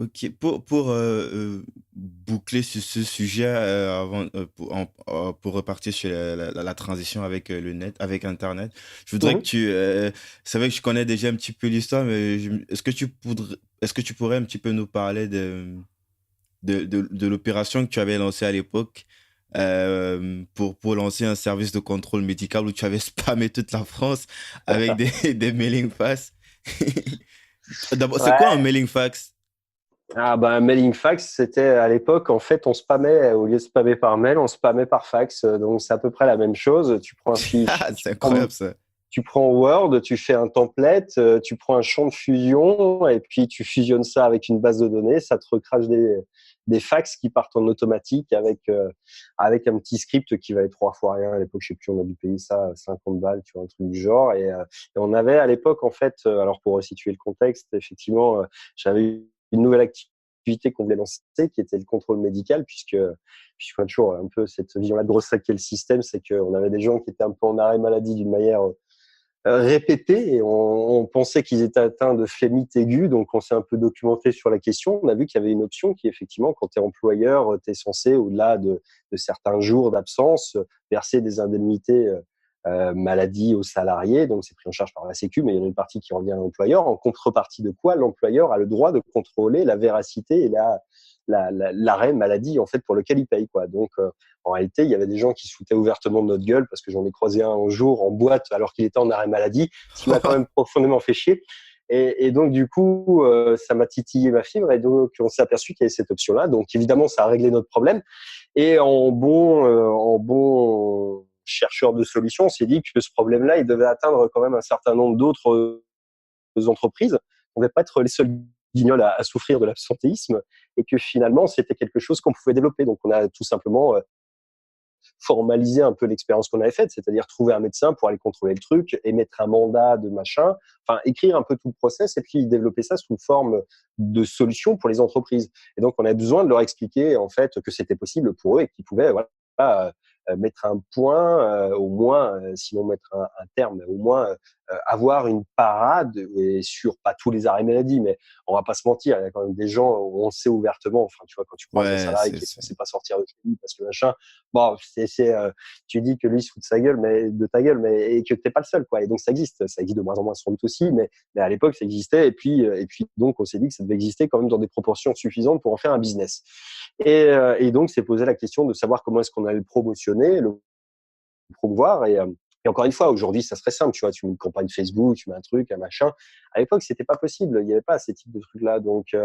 Ok, boucler sur ce sujet pour repartir sur la transition avec le net, avec Internet, je voudrais que Mhm. c'est vrai que je connais déjà un petit peu l'histoire, mais est-ce que tu pourrais un petit peu nous parler de l'opération que tu avais lancée à l'époque pour lancer un service de contrôle médical où tu avais spammé toute la France avec des mailing fax. D'abord, c'est quoi un Ouais. mailing fax? Ah ben, mailing fax, c'était à l'époque, en fait, on spammait, au lieu de spammer par mail, on spammait par fax. Donc, c'est à peu près la même chose. Tu prends un fichier, C'est incroyable ça. tu prends Word, tu fais un template, tu prends un champ de fusion et puis tu fusionnes ça avec une base de données. Ça te recrache des fax qui partent en automatique avec un petit script qui valait 3 fois rien. À l'époque, je sais plus, on a dû payer ça 50 balles, tu vois, un truc du genre. Et on avait à l'époque, en fait, alors pour resituer le contexte, effectivement, j'avais une nouvelle activité qu'on voulait lancer qui était le contrôle médical puisqu'on a toujours un peu cette vision-là de grosse sac le système, c'est qu'on avait des gens qui étaient un peu en arrêt maladie d'une manière répétés et on pensait qu'ils étaient atteints de phlébite aiguë. Donc, on s'est un peu documenté sur la question. On a vu qu'il y avait une option qui, effectivement, quand tu es employeur, tu es censé, au-delà de certains jours d'absence, verser des indemnités maladie aux salariés. Donc, c'est pris en charge par la Sécu, mais il y en a une partie qui revient à l'employeur. En contrepartie de quoi l'employeur a le droit de contrôler la véracité et l'arrêt maladie en fait pour lequel il paye, quoi. Donc en réalité, il y avait des gens qui se foutaient ouvertement de notre gueule parce que j'en ai croisé un jour en boîte alors qu'il était en arrêt maladie, ce qui m'a quand même profondément fait chier. Et donc du coup, ça m'a titillé ma fibre et donc on s'est aperçu qu'il y avait cette option-là. Donc évidemment, ça a réglé notre problème. Et en bon chercheur de solutions, on s'est dit que ce problème-là, il devait atteindre quand même un certain nombre d'autres entreprises. On ne devait pas être les seuls guignols à souffrir de l'absentéisme et que finalement, c'était quelque chose qu'on pouvait développer. Donc, on a tout simplement formaliser un peu l'expérience qu'on avait faite, c'est-à-dire trouver un médecin pour aller contrôler le truc, émettre un mandat de machin, enfin écrire un peu tout le process et puis développer ça sous forme de solution pour les entreprises. Et donc on a besoin de leur expliquer en fait que c'était possible pour eux et qu'ils pouvaient voilà, mettre un point, au moins, sinon mettre un terme, au moins avoir une parade et sur pas tous les arrêts maladie, mais on va pas se mentir, il y a quand même des gens où on sait ouvertement, enfin tu vois quand tu croises un Ouais, salarié qui est censé pas sortir de chez lui parce que machin, bon, tu dis que lui se fout de sa gueule, de ta gueule, mais et que t'es pas le seul, quoi. Et donc ça existe de moins en moins sans doute aussi, mais à l'époque ça existait. Et puis donc on s'est dit que ça devait exister quand même dans des proportions suffisantes pour en faire un business. Et donc c'est posé la question de savoir comment est-ce qu'on allait le promotionner, le promouvoir. Et encore une fois, aujourd'hui, ça serait simple, tu vois, tu mets une campagne Facebook, tu mets un truc, un machin. À l'époque, c'était pas possible, il n'y avait pas ces types de trucs-là. Donc,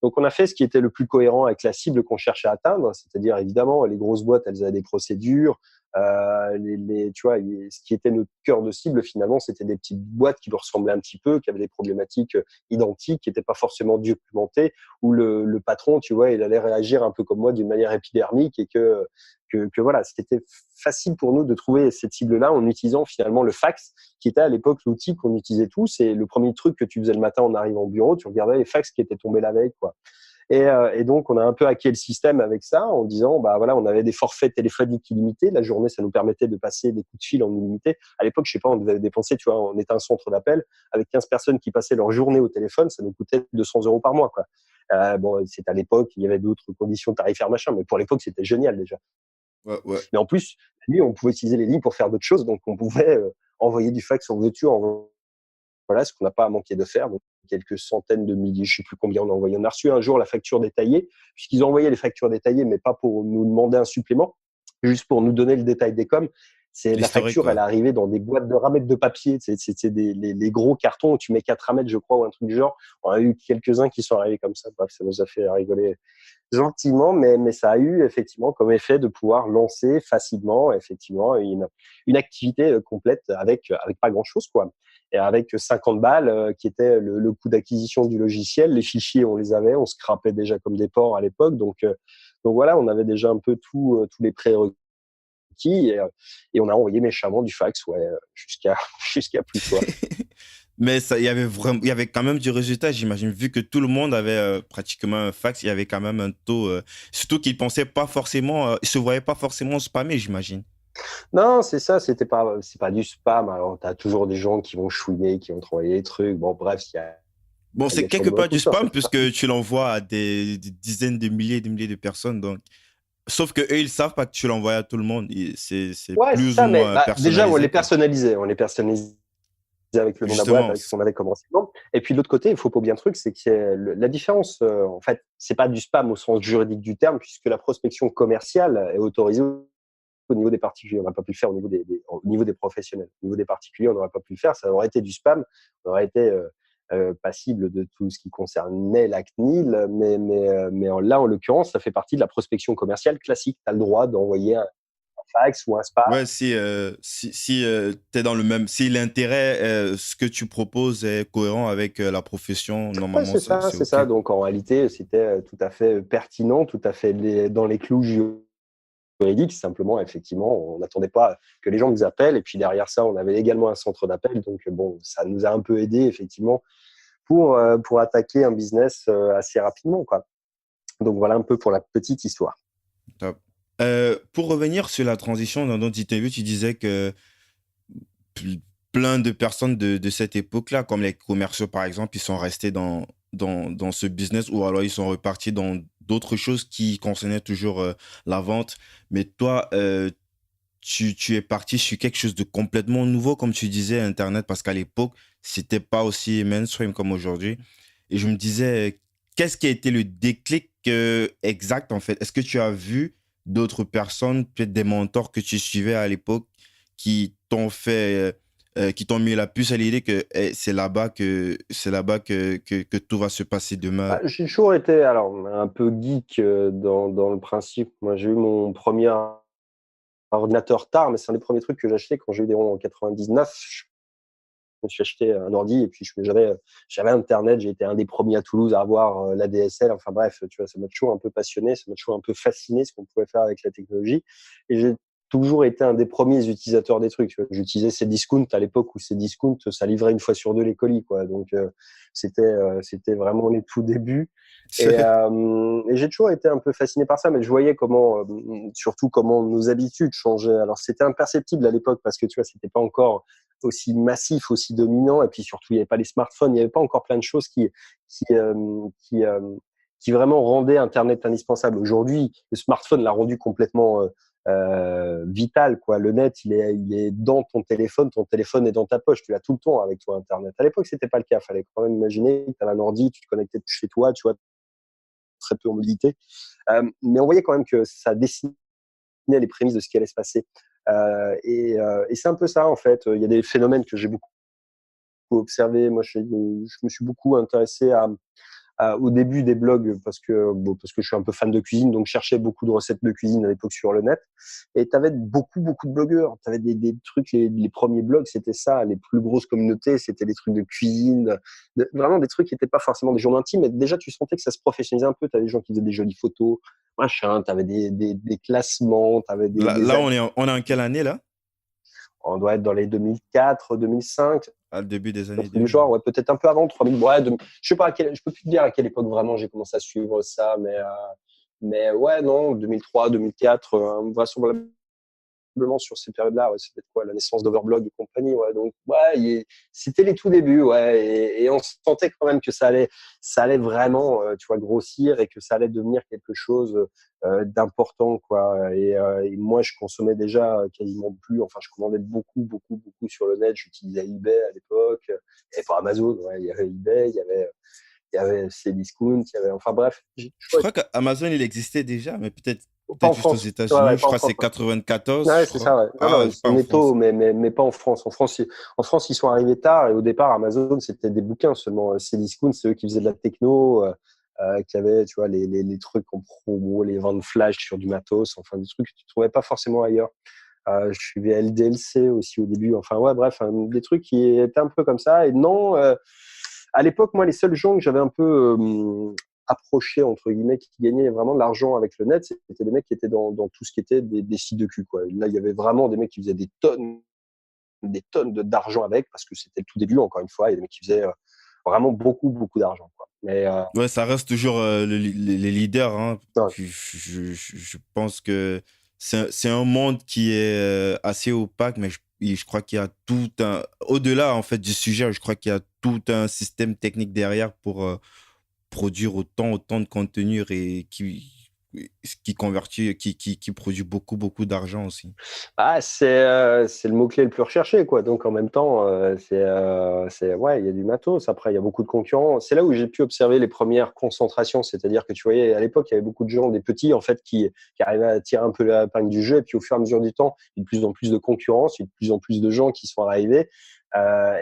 on a fait ce qui était le plus cohérent avec la cible qu'on cherchait à atteindre, c'est-à-dire évidemment, les grosses boîtes, elles avaient des procédures. Tu vois, ce qui était notre cœur de cible, finalement, c'était des petites boîtes qui leur ressemblaient un petit peu, qui avaient des problématiques identiques, qui n'étaient pas forcément documentées, où le patron, tu vois, il allait réagir un peu comme moi d'une manière épidermique et que voilà, c'était facile pour nous de trouver cette cible-là en utilisant finalement le fax, qui était à l'époque l'outil qu'on utilisait tous. Et le premier truc que tu faisais le matin en arrivant au bureau, tu regardais les fax qui étaient tombés la veille, quoi. Et donc, on a un peu hacké le système avec ça en disant, bah voilà, on avait des forfaits téléphoniques illimités. La journée, ça nous permettait de passer des coups de fil en illimité. À l'époque, je sais pas, on devait dépenser, tu vois, on était un centre d'appel avec 15 personnes qui passaient leur journée au téléphone, ça nous coûtait 200 € par mois, quoi. Bon, c'était à l'époque, il y avait d'autres conditions tarifaires, machin, mais pour l'époque, c'était génial déjà. Ouais, ouais. Mais en plus, la nuit, on pouvait utiliser les lignes pour faire d'autres choses, donc on pouvait envoyer du fax en veux-tu, voilà, ce qu'on n'a pas manqué de faire. Donc, quelques centaines de milliers, je sais plus combien on a envoyé. On a reçu un jour la facture détaillée, puisqu'ils ont envoyé les factures détaillées, mais pas pour nous demander un supplément, juste pour nous donner le détail des coms. C'est la L'historique, facture, elle quoi. est arrivée dans des boîtes de ramettes de papier. C'est les gros cartons où tu mets 4 ramettes, je crois, ou un truc du genre. On a eu quelques-uns qui sont arrivés comme ça. Bref, ça nous a fait rigoler gentiment, mais ça a eu effectivement comme effet de pouvoir lancer facilement effectivement une activité complète avec pas grand-chose, quoi. Et avec 50 balles qui était le coût d'acquisition du logiciel, les fichiers on les avait, on scrapait déjà comme des porcs à l'époque, donc voilà, on avait déjà un peu tous les prérequis et on a envoyé méchamment du fax, ouais, jusqu'à jusqu'à plus soif. Mais ça, il y avait quand même du résultat, j'imagine. Vu que tout le monde avait pratiquement un fax, il y avait quand même un taux. Surtout qu'ils pensaient pas forcément, ils se voyaient pas forcément spammer, j'imagine. Non, c'est ça, c'est pas du spam. Alors, t'as toujours des gens qui vont chouiner, qui vont te envoyer des trucs. Bon, bref, Bon, il y c'est a toujours quelque de part du tout ça, ça spam fait partie. puisque tu l'envoies à des dizaines de milliers et des milliers de personnes. Donc, sauf que eux, ils savent pas que tu l'envoies à tout le monde. C'est Ouais, c'est plus ou ça, mais moins bah, déjà, personnalisé, quoi. on les personnalisait avec le nom de la boîte, Justement. avec ce qu'on avait comme renseignement. Et puis de l'autre côté, il faut pas oublier un truc, c'est que la différence, en fait, c'est pas du spam au sens juridique du terme, puisque la prospection commerciale est autorisée au niveau des particuliers. On n'aurait pas pu le faire au niveau des professionnels. Au niveau des particuliers, on n'aurait pas pu le faire. Ça aurait été du spam, on aurait été passible de tout ce qui concernait la CNIL, mais là, en l'occurrence, ça fait partie de la prospection commerciale classique. Tu as le droit d'envoyer un fax ou un spam. Ouais, si t'es dans le même, si l'intérêt, ce que tu proposes est cohérent avec la profession, Ouais, normalement, c'est ça, c'est c'est OK, ça. quoi. Donc en réalité, c'était tout à fait pertinent, tout à fait dans les clous juridiques. Simplement, effectivement, on n'attendait pas que les gens nous appellent. Et puis derrière ça, on avait également un centre d'appel. Donc bon, ça nous a un peu aidé, effectivement, pour attaquer un business assez rapidement, quoi. Donc voilà un peu pour la petite histoire. Top. Pour revenir sur la transition dans notre interview, tu disais que pl- plein de personnes de cette époque-là, comme les commerciaux par exemple, ils sont restés dans ce business ou alors ils sont repartis dans d'autres choses qui concernaient toujours la vente. Mais toi, tu es parti sur quelque chose de complètement nouveau, comme tu disais, Internet, parce qu'à l'époque, c'était pas aussi mainstream comme aujourd'hui. Et je me disais, qu'est-ce qui a été le déclic exact en fait? Est-ce que tu as vu d'autres personnes, peut-être des mentors que tu suivais à l'époque, qui t'ont mis la puce à l'idée que c'est là-bas que tout va se passer demain? Ah, j'ai toujours été alors un peu geek dans le principe. Moi, j'ai eu mon premier ordinateur tard, mais c'est un des premiers trucs que j'ai acheté quand j'ai eu des ronds en 99. Je me suis acheté un ordi et puis j'avais Internet. J'ai été un des premiers à Toulouse à avoir la DSL. Enfin bref, tu vois, ça m'a toujours un peu passionné, ça m'a toujours un peu fasciné ce qu'on pouvait faire avec la technologie. Et j'ai toujours été un des premiers utilisateurs des trucs. J'utilisais Cdiscount à l'époque où Cdiscount, ça livrait une fois sur deux les colis, quoi. Donc c'était vraiment les tout débuts. Et j'ai toujours été un peu fasciné par ça, mais je voyais surtout comment nos habitudes changeaient. Alors c'était imperceptible à l'époque parce que tu vois, c'était pas encore aussi massif, aussi dominant, et puis surtout il n'y avait pas les smartphones, il n'y avait pas encore plein de choses qui, euh, qui, euh, qui vraiment rendaient Internet indispensable. Aujourd'hui, le smartphone l'a rendu complètement vital, quoi. Le net, il est dans ton téléphone est dans ta poche, tu l'as tout le temps avec toi Internet. À l'époque, c'était pas le cas. Fallait quand même imaginer que tu avais un ordi, tu te connectais chez toi, tu vois, très peu en mobilité. Mais on voyait quand même que ça dessinait les prémices de ce qui allait se passer. Et c'est un peu ça, en fait. Il y a des phénomènes que j'ai beaucoup observés. Moi, je me suis beaucoup intéressé au début des blogs parce que je suis un peu fan de cuisine, donc je cherchais beaucoup de recettes de cuisine à l'époque sur le net. Et tu avais beaucoup de blogueurs. Tu avais des trucs, les premiers blogs, c'était ça. Les plus grosses communautés, c'était des trucs de cuisine, vraiment des trucs qui n'étaient pas forcément des journaux intimes, mais déjà tu sentais que ça se professionnalisait un peu. Tu avais des gens qui faisaient des jolies photos, machin, tu avais des classements, tu avais Là, des là, on est en quelle année là? on doit être dans les 2004, 2005. à le début des Un années truc du 2000. genre, ouais, peut-être un peu avant 3000. Ouais, je sais pas je peux plus te dire à quelle époque vraiment j'ai commencé à suivre ça, mais ouais, non, 2003, 2004, vraisemblablement sur ces périodes-là. Ouais, c'était quoi, la naissance d'Overblog et compagnie. Ouais, donc ouais, c'était les tout débuts, ouais, et on sentait quand même que ça allait vraiment, tu vois, grossir et que ça allait devenir quelque chose d'important, quoi. Et moi, je consommais déjà quasiment plus. Enfin, je commandais beaucoup, beaucoup, beaucoup sur le net. J'utilisais eBay à l'époque, et pas Amazon. Ouais, il y avait eBay, il y avait Cdiscount, il y avait, enfin bref. Je crois qu'Amazon, il existait déjà, mais peut-être Pas en juste aux France. Ouais, États-Unis. ouais, Je pas en crois que c'est France. Ouais. 94, Ouais, je c'est crois. ça, ouais. Non, Ah, non, c'est pas en France. netto, mais pas en France. En France, ils sont arrivés tard et au départ, Amazon, c'était des bouquins seulement. Cdiscount, c'est eux qui faisaient de la techno, qui avaient, tu vois, les trucs en promo, les ventes flash sur du matos, enfin, des trucs que tu trouvais pas forcément ailleurs. Je suivais LDLC aussi au début. Enfin, ouais, bref, des trucs qui étaient un peu comme ça. Et non, à l'époque, moi, les seuls gens que j'avais un peu approchés, entre guillemets, qui gagnaient vraiment de l'argent avec le net, c'était des mecs qui étaient dans tout ce qui était des sites de cul, quoi. Là, il y avait vraiment des mecs qui faisaient des tonnes d'argent avec, parce que c'était le tout début, encore une fois. Il y a des mecs qui faisaient vraiment beaucoup, beaucoup d'argent, quoi. Mais Ouais, ça reste toujours les leaders, hein. ouais. Je pense que c'est un monde qui est assez opaque, mais je crois qu'il y a tout un... Au-delà, en fait, du sujet, je crois qu'il y a tout un système technique derrière pour produire autant de contenu et qui convertit, qui produit beaucoup, beaucoup d'argent aussi. Ah, c'est le mot-clé le plus recherché, quoi. Donc, en même temps, ouais, il y a du matos. Après, il y a beaucoup de concurrents. C'est là où j'ai pu observer les premières concentrations. C'est-à-dire que tu voyais, à l'époque, il y avait beaucoup de gens, des petits, en fait, qui arrivaient à tirer un peu la épingle du jeu. Et puis, au fur et à mesure du temps, il y a de plus en plus de concurrence, il y a de plus en plus de gens qui sont arrivés.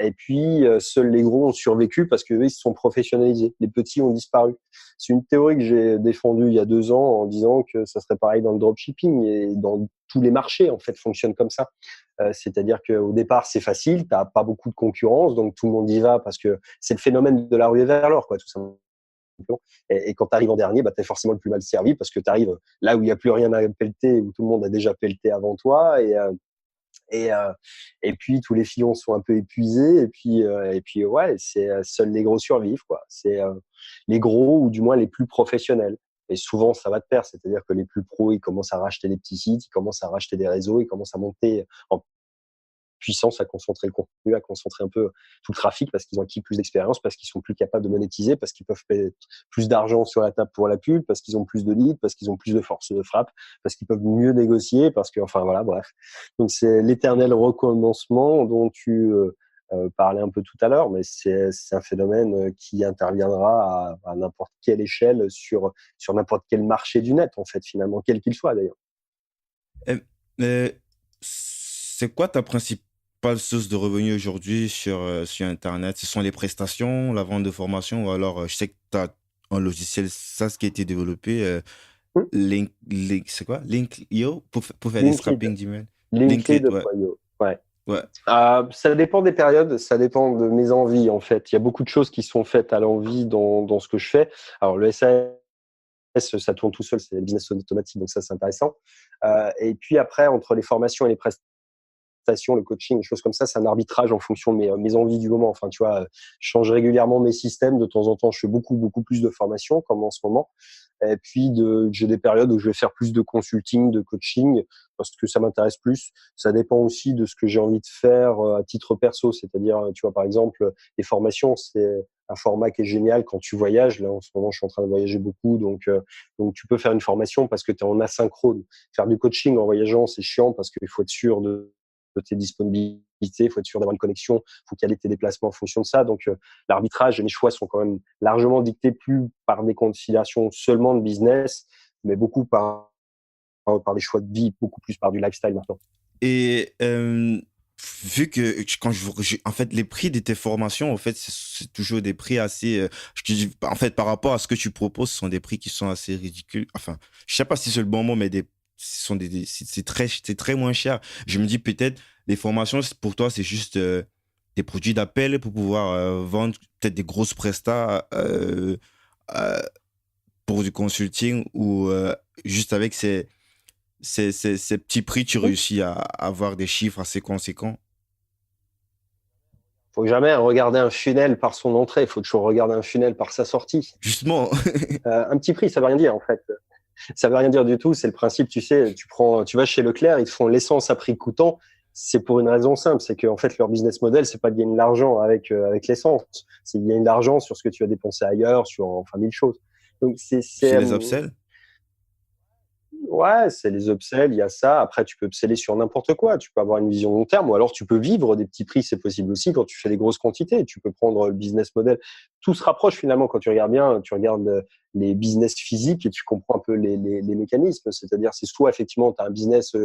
Et puis, seuls les gros ont survécu parce qu'eux, ils se sont professionnalisés. Les petits ont disparu. C'est une théorie que j'ai défendue il y a 2 ans en disant que ça serait pareil dans le dropshipping et dans tous les marchés, en fait, fonctionnent comme ça. C'est-à-dire qu'au départ, c'est facile, tu n'as pas beaucoup de concurrence, donc tout le monde y va parce que c'est le phénomène de la ruée vers l'or, quoi, tout simplement. Et quand tu arrives en dernier, bah, tu es forcément le plus mal servi parce que tu arrives là où il n'y a plus rien à pelleter, où tout le monde a déjà pelleté avant toi. Et, euh, et puis tous les filons sont un peu épuisés et puis ouais, c'est seuls les gros survivent, quoi. C'est les gros ou du moins les plus professionnels. Et souvent ça va de pair, c'est-à-dire que les plus pros ils commencent à racheter des petits sites, ils commencent à racheter des réseaux, ils commencent à monter en puissance, à concentrer le contenu, à concentrer un peu tout le trafic parce qu'ils ont acquis plus d'expérience, parce qu'ils sont plus capables de monétiser, parce qu'ils peuvent payer plus d'argent sur la table pour la pub, parce qu'ils ont plus de leads, parce qu'ils ont plus de force de frappe, parce qu'ils peuvent mieux négocier, parce que, enfin voilà, bref. Donc c'est l'éternel recommencement dont tu parlais un peu tout à l'heure, mais c'est un phénomène qui interviendra à n'importe quelle échelle sur n'importe quel marché du net, en fait, finalement, quel qu'il soit d'ailleurs. Euh, euh, c'est quoi ta principale source de revenus aujourd'hui sur Internet? Ce sont les prestations, la vente de formation, ou alors je sais que tu as un logiciel SaaS qui a été développé, Hmm. C'est quoi? Link.io pour faire des Linked, scrapping d'emails. Linkit, ouais. Linked.io, ouais. Ouais. Ça dépend des périodes, ça dépend de mes envies en fait. Il y a beaucoup de choses qui sont faites à l'envie dans ce que je fais. Alors le SAS, ça tourne tout seul, c'est le business automatique, donc ça c'est intéressant. Et puis après, entre les formations et les prestations, le coaching, des choses comme ça, c'est un arbitrage en fonction de mes envies du moment. Enfin, tu vois, je change régulièrement mes systèmes. De temps en temps, je fais beaucoup, beaucoup plus de formations, comme en ce moment. Et puis, j'ai des périodes où je vais faire plus de consulting, de coaching, parce que ça m'intéresse plus. Ça dépend aussi de ce que j'ai envie de faire à titre perso. C'est-à-dire, tu vois, par exemple, les formations, c'est un format qui est génial quand tu voyages. Là, en ce moment, je suis en train de voyager beaucoup. Donc tu peux faire une formation parce que tu es en asynchrone. Faire du coaching en voyageant, c'est chiant parce qu'il faut être sûr de tes disponibilités, il faut être sûr d'avoir une connexion, il faut caler tes déplacements en fonction de ça. Donc, l'arbitrage et les choix sont quand même largement dictés plus par des considérations seulement de business, mais beaucoup par des choix de vie, beaucoup plus par du lifestyle maintenant. Et vu que en fait, les prix de tes formations, en fait, c'est toujours des prix assez. En fait, par rapport à ce que tu proposes, ce sont des prix qui sont assez ridicules. Enfin, je sais pas si c'est le bon mot, mais ce sont c'est très moins cher. Je me dis peut-être, les formations, pour toi, c'est juste des produits d'appel pour pouvoir vendre peut-être des grosses prestats euh, pour du consulting ou juste avec ces petits prix, tu réussis à avoir des chiffres assez conséquents. faut jamais regarder un funnel par son entrée, il faut toujours regarder un funnel par sa sortie. Justement. Un petit prix, ça veut rien dire en fait. Ça veut rien dire du tout. C'est le principe, tu sais, tu vas chez Leclerc, ils te font l'essence à prix coûtant. C'est pour une raison simple, c'est que en fait leur business model, c'est pas de gagner de l'argent avec l'essence, c'est de gagner de l'argent sur ce que tu as dépensé ailleurs, sur enfin mille choses. Donc C'est les upsells. Ouais, c'est les upsells, il y a ça. Après, tu peux upseller sur n'importe quoi. Tu peux avoir une vision long terme ou alors tu peux vivre des petits prix. C'est possible aussi quand tu fais des grosses quantités. Tu peux prendre le business model. Tout se rapproche finalement quand tu regardes bien. Tu regardes les business physiques et tu comprends un peu les mécanismes. C'est-à-dire, c'est soit effectivement, tu as un business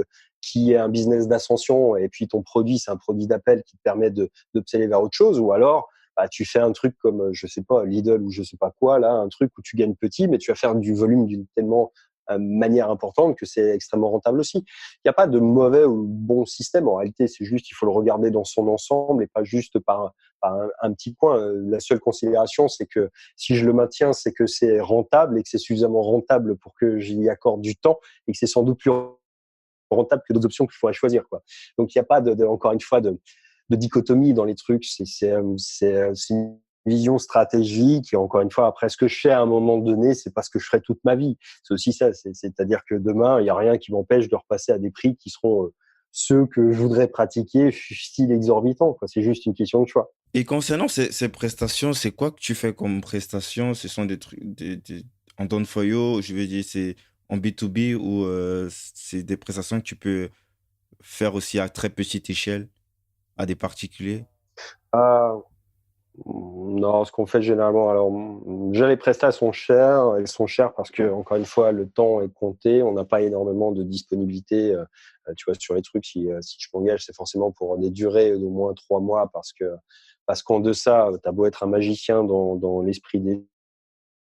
qui est un business d'ascension et puis ton produit, c'est un produit d'appel qui te permet d'upseller vers autre chose, ou alors bah, tu fais un truc comme, je sais pas, Lidl ou je sais pas quoi, là, un truc où tu gagnes petit, mais tu vas faire du volume d'une tellement manière importante que c'est extrêmement rentable aussi. Il n'y a pas de mauvais ou bon système. En réalité, c'est juste, il faut le regarder dans son ensemble et pas juste par un petit point. La seule considération, c'est que si je le maintiens, c'est que c'est rentable et que c'est suffisamment rentable pour que j'y accorde du temps et que c'est sans doute plus rentable que d'autres options qu'il faudrait choisir, quoi. Donc, il n'y a pas encore une fois, de dichotomie dans les trucs. C'est une vision stratégique et encore une fois, après, ce que je fais à un moment donné, c'est pas ce que je ferai toute ma vie. C'est aussi ça. C'est-à-dire que demain, il n'y a rien qui m'empêche de repasser à des prix qui seront ceux que je voudrais pratiquer, style exorbitant, quoi. C'est juste une question de choix. Et concernant ces prestations, c'est quoi que tu fais comme prestations? Ce sont des trucs en done for you, je veux dire, c'est en B2B ou c'est des prestations que tu peux faire aussi à très petite échelle à des particuliers? Ah, non, ce qu'on fait généralement, alors, déjà les prestats sont chères. Elles sont chères parce que, encore une fois, le temps est compté. On n'a pas énormément de disponibilité. Tu vois, sur les trucs, si je m'engage, c'est forcément pour des durées d'au moins 3 mois parce qu'en deçà, tu as beau être un magicien dans l'esprit des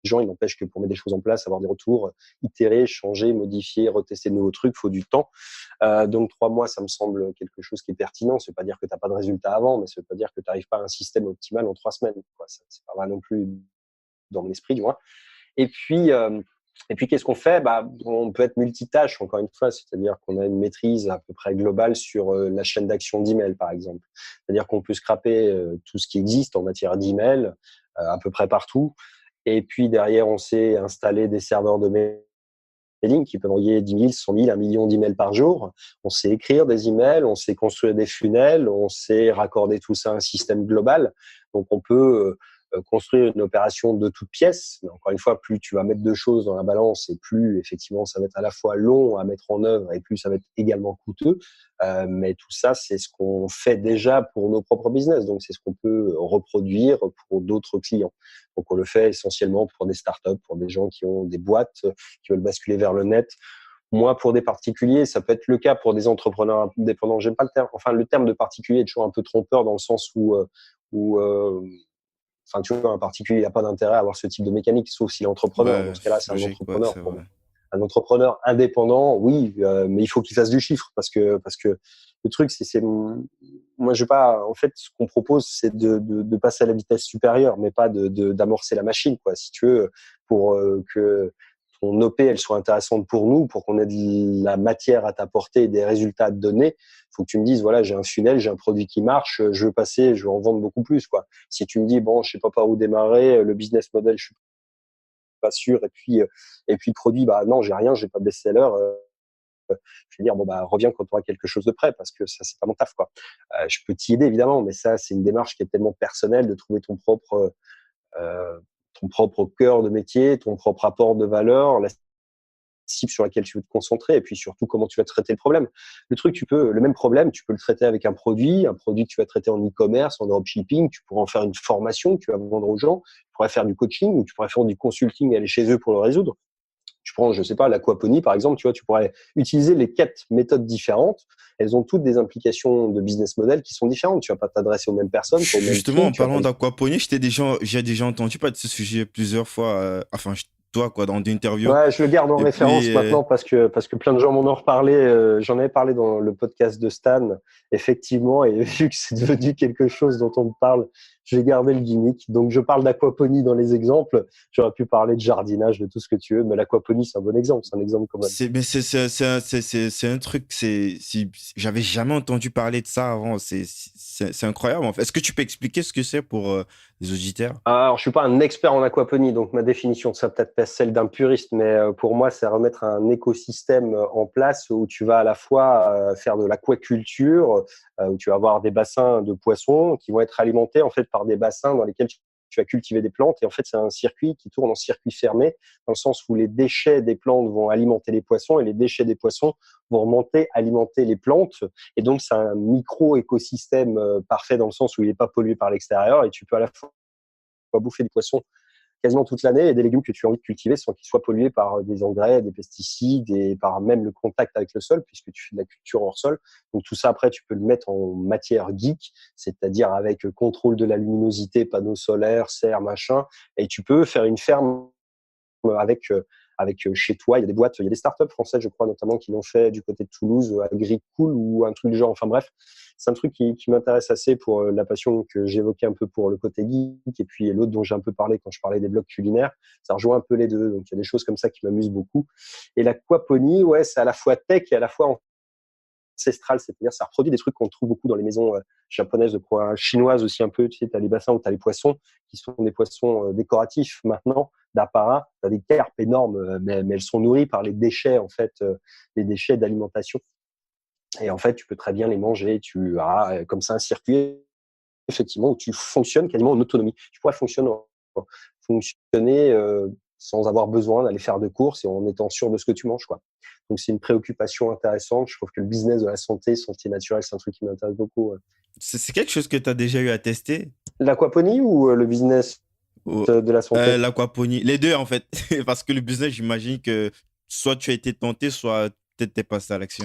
gens, il n'empêche que pour mettre des choses en place, avoir des retours, itérer, changer, modifier, retester de nouveaux trucs, il faut du temps. Donc 3 mois, ça me semble quelque chose qui est pertinent. Ça veut pas dire que tu n'as pas de résultat avant, mais ça veut pas dire que tu n'arrives pas à un système optimal en 3 semaines, quoi. C'est pas vrai non plus dans mon esprit, du moins. Et puis, qu'est-ce qu'on fait? Bah, on peut être multitâche, encore une fois, c'est-à-dire qu'on a une maîtrise à peu près globale sur la chaîne d'action d'email, par exemple. C'est-à-dire qu'on peut scraper tout ce qui existe en matière d'email à peu près partout. Et puis derrière, on sait installer des serveurs de mailing qui peuvent envoyer 10 000, 100 000, 1 million d'emails par jour. On sait écrire des emails, on sait construire des funnels, on sait raccorder tout ça à un système global. Donc, on peut construire une opération de toutes pièces. Mais encore une fois, plus tu vas mettre de choses dans la balance et plus, effectivement, ça va être à la fois long à mettre en œuvre et plus ça va être également coûteux. Mais tout ça, c'est ce qu'on fait déjà pour nos propres business. Donc, c'est ce qu'on peut reproduire pour d'autres clients. Donc, on le fait essentiellement pour des startups, pour des gens qui ont des boîtes, qui veulent basculer vers le net. Moi, pour des particuliers, ça peut être le cas pour des entrepreneurs indépendants. J'aime pas le terme. Enfin, le terme de particulier est toujours un peu trompeur dans le sens où enfin, tu vois, un particulier, il n'a pas d'intérêt à avoir ce type de mécanique, sauf s'il est entrepreneur. Dans Ouais, ce cas-là, c'est un logique, ouais, entrepreneur c'est pour vrai. moi. Un entrepreneur indépendant, oui, mais il faut qu'il fasse du chiffre parce que le truc, moi, je veux pas. En fait, ce qu'on propose, c'est de passer à la vitesse supérieure, mais pas d'amorcer la machine, quoi. Si tu veux, pour que ton OP elle soit intéressante pour nous, pour qu'on ait de la matière à t'apporter et des résultats à te donner, il faut que tu me dises voilà, j'ai un funnel, j'ai un produit qui marche, je veux passer, je veux en vendre beaucoup plus, quoi. Si tu me dis bon, je sais pas par où démarrer, le business model, je suis pas sûr, et puis le produit, bah non, j'ai rien, j'ai pas de best-seller. Je vais dire bon bah reviens quand tu auras quelque chose de prêt parce que ça c'est pas mon taf, quoi. Je peux t'y aider évidemment, mais ça c'est une démarche qui est tellement personnelle de trouver ton propre cœur de métier, ton propre apport de valeur, la cible sur laquelle tu veux te concentrer et puis surtout comment tu vas traiter le problème. Le même problème, tu peux le traiter avec un produit que tu vas traiter en e-commerce, en dropshipping, tu pourrais en faire une formation que tu vas vendre aux gens, tu pourrais faire du coaching ou tu pourrais faire du consulting et aller chez eux pour le résoudre. Tu prends, je sais pas, l'aquaponie, par exemple, tu vois, tu pourrais utiliser les 4 méthodes différentes. Elles ont toutes des implications de business model qui sont différentes. Tu vas pas t'adresser aux mêmes personnes, pour le même Justement, prix. en parlant d'aquaponie, j'ai déjà entendu parler de ce sujet plusieurs fois, enfin, toi, quoi, dans des interviews. Ouais, je le garde en Et référence puis, maintenant parce que plein de gens m'en ont reparlé. J'en avais parlé dans le podcast de Stan, effectivement, et vu que c'est devenu quelque chose dont on me parle, j'ai gardé le gimmick. Donc, je parle d'aquaponie dans les exemples. J'aurais pu parler de jardinage, de tout ce que tu veux, mais l'aquaponie, c'est un bon exemple. C'est un exemple quand même. C'est un truc, j'avais jamais entendu parler de ça avant. C'est incroyable, en fait. Est-ce que tu peux expliquer ce que c'est pour les auditeurs? Alors, je suis pas un expert en aquaponie, donc ma définition, ça peut-être pas celle d'un puriste, mais pour moi, c'est remettre un écosystème en place où tu vas à la fois faire de l'aquaculture, où tu vas avoir des bassins de poissons qui vont être alimentés en fait par des bassins dans lesquels tu vas cultiver des plantes. Et en fait, c'est un circuit qui tourne en circuit fermé, dans le sens où les déchets des plantes vont alimenter les poissons et les déchets des poissons vont remonter, alimenter les plantes. Et donc, c'est un micro-écosystème parfait dans le sens où il n'est pas pollué par l'extérieur et tu peux à la fois bouffer des poissons quasiment toute l'année et des légumes que tu as envie de cultiver sans qu'ils soient pollués par des engrais, des pesticides et par même le contact avec le sol puisque tu fais de la culture hors sol. Donc tout ça, après, tu peux le mettre en matière geek, c'est-à-dire avec contrôle de la luminosité, panneaux solaires, serre, machin. Et tu peux faire une ferme avec chez toi. Il y a des boîtes, il y a des startups françaises, je crois, notamment, qui l'ont fait du côté de Toulouse, Agricool ou un truc du genre. Enfin bref, c'est un truc qui m'intéresse assez pour la passion que j'évoquais un peu pour le côté geek et puis l'autre dont j'ai un peu parlé quand je parlais des blogs culinaires. Ça rejoint un peu les deux. Donc il y a des choses comme ça qui m'amusent beaucoup. Et l'aquaponie, ouais, c'est à la fois tech et à la fois ancestral, c'est-à-dire ça reproduit des trucs qu'on trouve beaucoup dans les maisons japonaises, de quoi chinoises aussi un peu. Tu sais, t'as les bassins où t'as les poissons qui sont des poissons décoratifs maintenant d'apparat. T'as des carpes énormes, mais elles sont nourries par les déchets en fait, les déchets d'alimentation. Et en fait, tu peux très bien les manger. Tu as comme ça un circuit effectivement où tu fonctionnes quasiment en autonomie. Tu pourrais fonctionner sans avoir besoin d'aller faire de courses et en étant sûr de ce que tu manges, quoi. Donc, c'est une préoccupation intéressante. Je trouve que le business de la santé naturelle, c'est un truc qui m'intéresse beaucoup. Ouais. C'est quelque chose que tu as déjà eu à tester? L'aquaponie ou le business de la santé? L'aquaponie. Les deux, en fait. Parce que le business, j'imagine que soit tu as été tenté, soit peut-être t'es passé à l'action.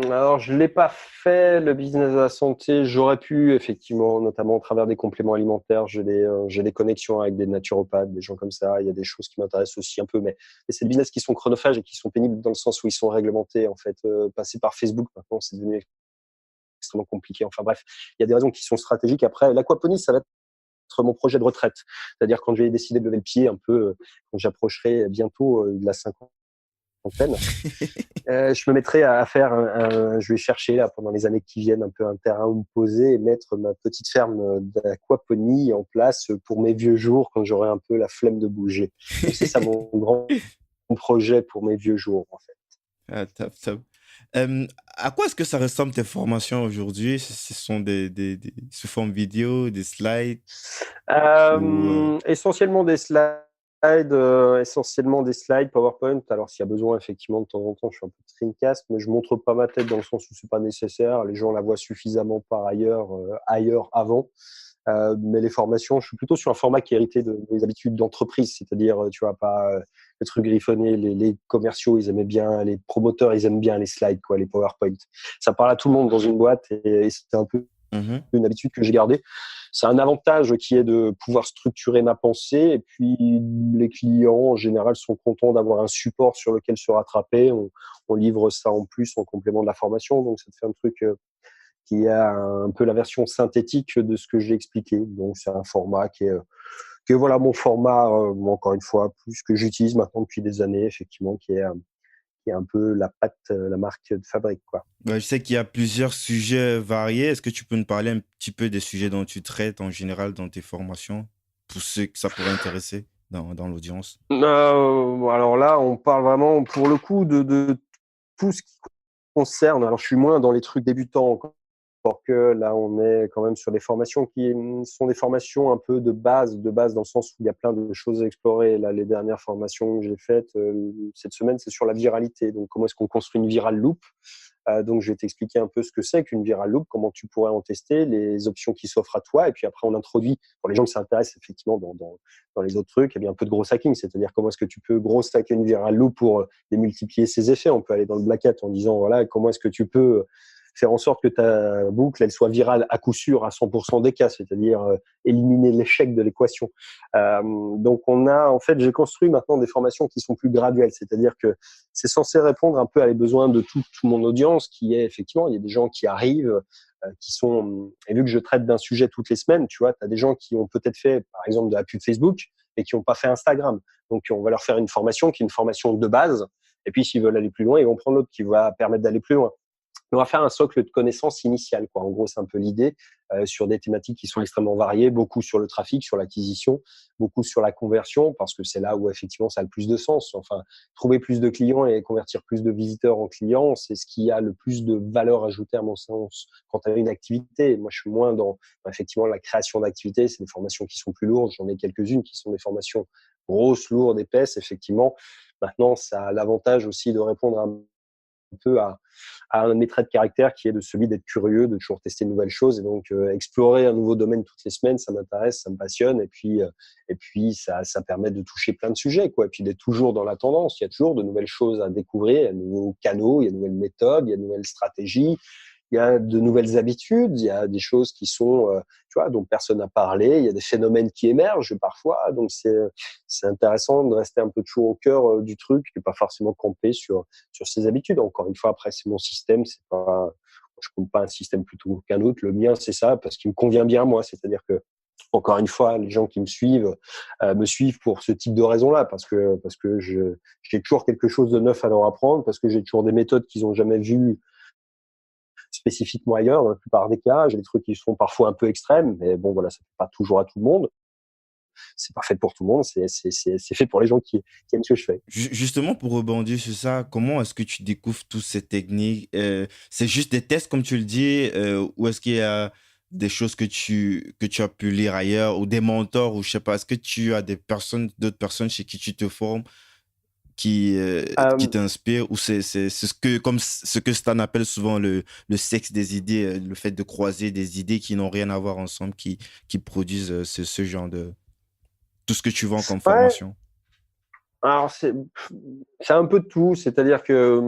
Alors, je l'ai pas fait, le business de la santé. J'aurais pu, effectivement, notamment au travers des compléments alimentaires. J'ai des connexions avec des naturopathes, des gens comme ça. Il y a des choses qui m'intéressent aussi un peu, mais c'est des business qui sont chronophages et qui sont pénibles dans le sens où ils sont réglementés. En fait, passer par Facebook, maintenant, c'est devenu extrêmement compliqué. Enfin bref, il y a des raisons qui sont stratégiques. Après, l'aquaponie, ça va être mon projet de retraite. C'est-à-dire quand j'ai décidé de lever le pied un peu, quand j'approcherai bientôt de la cinquantaine, je me mettrai à faire je vais chercher là pendant les années qui viennent un peu un terrain où me poser et mettre ma petite ferme d'aquaponie en place pour mes vieux jours quand j'aurai un peu la flemme de bouger. Donc c'est ça mon grand projet pour mes vieux jours en fait. Ah, top, top. À quoi est-ce que ça ressemble tes formations aujourd'hui? Ce sont sous forme vidéo, des slides ou... Essentiellement des slides PowerPoint. Alors, s'il y a besoin, effectivement, de temps en temps, je suis un peu de screencast, mais je montre pas ma tête dans le sens où c'est pas nécessaire. Les gens la voient suffisamment par ailleurs, ailleurs avant. Mais les formations, je suis plutôt sur un format qui est hérité de mes habitudes d'entreprise, c'est-à-dire, tu vois, pas le truc griffonné. Les commerciaux, ils aimaient bien, les promoteurs, ils aiment bien les slides, quoi, les PowerPoint. Ça parle à tout le monde dans une boîte et c'est un peu une habitude que j'ai gardée. C'est un avantage qui est de pouvoir structurer ma pensée et puis les clients en général sont contents d'avoir un support sur lequel se rattraper. On livre ça en plus en complément de la formation, donc ça te fait un truc qui a un peu la version synthétique de ce que j'ai expliqué. Donc c'est un format qui est voilà mon format, encore une fois, plus que j'utilise maintenant depuis des années, effectivement, qui est un peu la patte, la marque de fabrique, quoi. Je sais qu'il y a plusieurs sujets variés. Est-ce que tu peux nous parler un petit peu des sujets dont tu traites en général dans tes formations, pour ceux que ça pourrait intéresser dans l'audience? Alors là, on parle vraiment, pour le coup, de tout ce qui concerne. Alors, je suis moins dans les trucs débutants encore que là, on est quand même sur des formations qui sont des formations un peu de base dans le sens où il y a plein de choses à explorer. Là, les dernières formations que j'ai faites cette semaine, c'est sur la viralité. Donc, comment est-ce qu'on construit une viral loop? Donc, je vais t'expliquer un peu ce que c'est qu'une viral loop, comment tu pourrais en tester, les options qui s'offrent à toi. Et puis après, on introduit, pour les gens qui s'intéressent effectivement dans les autres trucs, eh bien, un peu de gros hacking, c'est-à-dire comment est-ce que tu peux gros hacker une viral loop pour démultiplier ses effets. On peut aller dans le black hat en disant, voilà, comment est-ce que tu peux faire en sorte que ta boucle, elle soit virale à coup sûr à 100% des cas, c'est-à-dire éliminer l'échec de l'équation. Donc, en fait, j'ai construit maintenant des formations qui sont plus graduelles, c'est-à-dire que c'est censé répondre un peu à les besoins de toute mon audience, qui est effectivement, il y a des gens qui arrivent, qui sont, et vu que je traite d'un sujet toutes les semaines, tu vois, tu as des gens qui ont peut-être fait, par exemple, de la pub Facebook et qui n'ont pas fait Instagram. Donc, on va leur faire une formation qui est une formation de base. Et puis, s'ils veulent aller plus loin, ils vont prendre l'autre qui va permettre d'aller plus loin. On va faire un socle de connaissances initiales, quoi. En gros, c'est un peu l'idée, sur des thématiques qui sont extrêmement variées, beaucoup sur le trafic, sur l'acquisition, beaucoup sur la conversion, parce que c'est là où effectivement ça a le plus de sens. Enfin, trouver plus de clients et convertir plus de visiteurs en clients, c'est ce qui a le plus de valeur ajoutée à mon sens quand tu as une activité. Moi, je suis moins dans effectivement la création d'activités. C'est des formations qui sont plus lourdes. J'en ai quelques-unes qui sont des formations grosses, lourdes, épaisses, effectivement. Maintenant, ça a l'avantage aussi de répondre un peu à un de mes traits de caractère qui est de celui d'être curieux, de toujours tester de nouvelles choses et donc explorer un nouveau domaine toutes les semaines, ça m'intéresse, ça me passionne et puis ça permet de toucher plein de sujets, quoi, et puis d'être toujours dans la tendance. Il y a toujours de nouvelles choses à découvrir, il y a de nouveaux canaux, il y a de nouvelles méthodes, il y a de nouvelles stratégies, il y a de nouvelles habitudes, il y a des choses qui sont, tu vois, dont personne n'a parlé, il y a des phénomènes qui émergent parfois, donc c'est intéressant de rester un peu toujours au cœur du truc et pas forcément camper sur ses habitudes. Encore une fois, après, c'est mon système, c'est pas, je compte pas un système plutôt qu'un autre. Le mien, c'est ça, parce qu'il me convient bien, moi. C'est-à-dire que, encore une fois, les gens qui me suivent pour ce type de raison-là, parce que j'ai toujours quelque chose de neuf à leur apprendre, parce que j'ai toujours des méthodes qu'ils ont jamais vues spécifiquement ailleurs, dans la plupart des cas. J'ai des trucs qui sont parfois un peu extrêmes, mais bon, voilà, ça fait pas toujours à tout le monde. C'est pas fait pour tout le monde, c'est fait pour les gens qui aiment ce que je fais. Justement, pour rebondir sur ça, comment est-ce que tu découvres toutes ces techniques? C'est juste des tests, comme tu le dis, ou est-ce qu'il y a des choses que tu as pu lire ailleurs, ou des mentors, ou je sais pas, est-ce que tu as d'autres personnes chez qui tu te formes, qui Euh, t'inspirent, ou c'est comme ce que Stan appelle souvent le sexe des idées, le fait de croiser des idées qui n'ont rien à voir ensemble, qui produisent ce genre de, tout ce que tu vends comme ouais, formation. alors c'est un peu de tout, c'est-à-dire que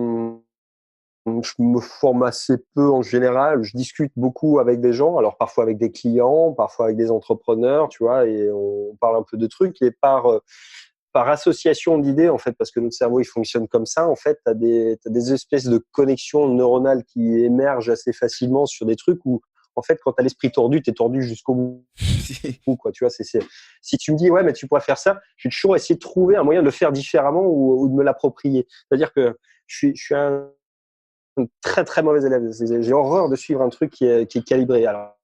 je me forme assez peu en général. Je discute beaucoup avec des gens, alors parfois avec des clients, parfois avec des entrepreneurs, tu vois, et on parle un peu de trucs. Et par association d'idées, en fait, parce que notre cerveau, il fonctionne comme ça, en fait, t'as des espèces de connexions neuronales qui émergent assez facilement sur des trucs où, en fait, quand t'as l'esprit tordu, t'es tordu jusqu'au bout, quoi. Tu vois, si tu me dis, ouais, mais tu pourrais faire ça, je vais toujours essayer de trouver un moyen de le faire différemment ou de me l'approprier. C'est-à-dire que je suis un très très mauvais élève. J'ai horreur de suivre un truc qui est calibré. Alors,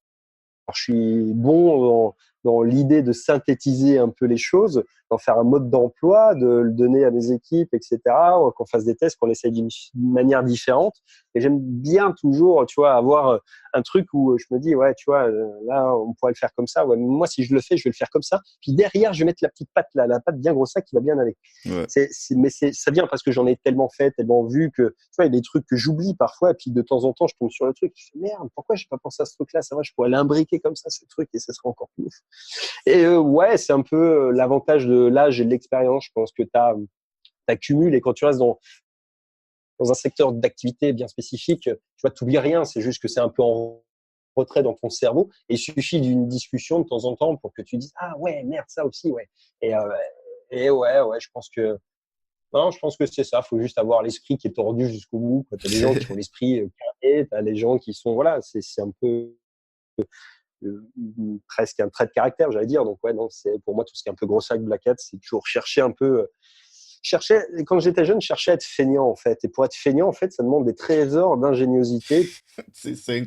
je suis bon dans l'idée de synthétiser un peu les choses, d'en faire un mode d'emploi, de le donner à mes équipes, etc., qu'on fasse des tests, qu'on essaye d'une manière différente. Et j'aime bien toujours, tu vois, avoir un truc où je me dis, ouais, tu vois, là, on pourrait le faire comme ça. Ouais, moi, si je le fais, je vais le faire comme ça. Puis derrière, je vais mettre la petite patte là, la patte bien grosse là qui va bien aller. Ouais. Mais ça vient parce que j'en ai tellement fait, tellement vu que, tu vois, il y a des trucs que j'oublie parfois, et puis de temps en temps, je tombe sur le truc, je fais merde, pourquoi j'ai pas pensé à ce truc-là? Ça va, je pourrais l'imbriquer comme ça, ce truc, et ça serait encore plus ouf. Et ouais, c'est un peu l'avantage de l'âge et de l'expérience. Je pense que t'accumules, et quand tu restes dans un secteur d'activité bien spécifique, tu vois, t'oublies rien. C'est juste que c'est un peu en retrait dans ton cerveau. Et il suffit d'une discussion de temps en temps pour que tu dises, ah ouais, merde, ça aussi, ouais. Et, euh, et ouais, je pense que non, je pense que c'est ça. Faut juste avoir l'esprit qui est tordu jusqu'au bout. Tu as des gens qui ont l'esprit carré, tu as des gens qui sont, voilà, c'est un peu euh, presque un trait de caractère, j'allais dire. Donc ouais, non, c'est pour moi tout ce qui est un peu gros sac, black hat, c'est toujours chercher un peu. Quand j'étais jeune, je cherchais à être feignant en fait. Et pour être feignant, en fait, ça demande des trésors d'ingéniosité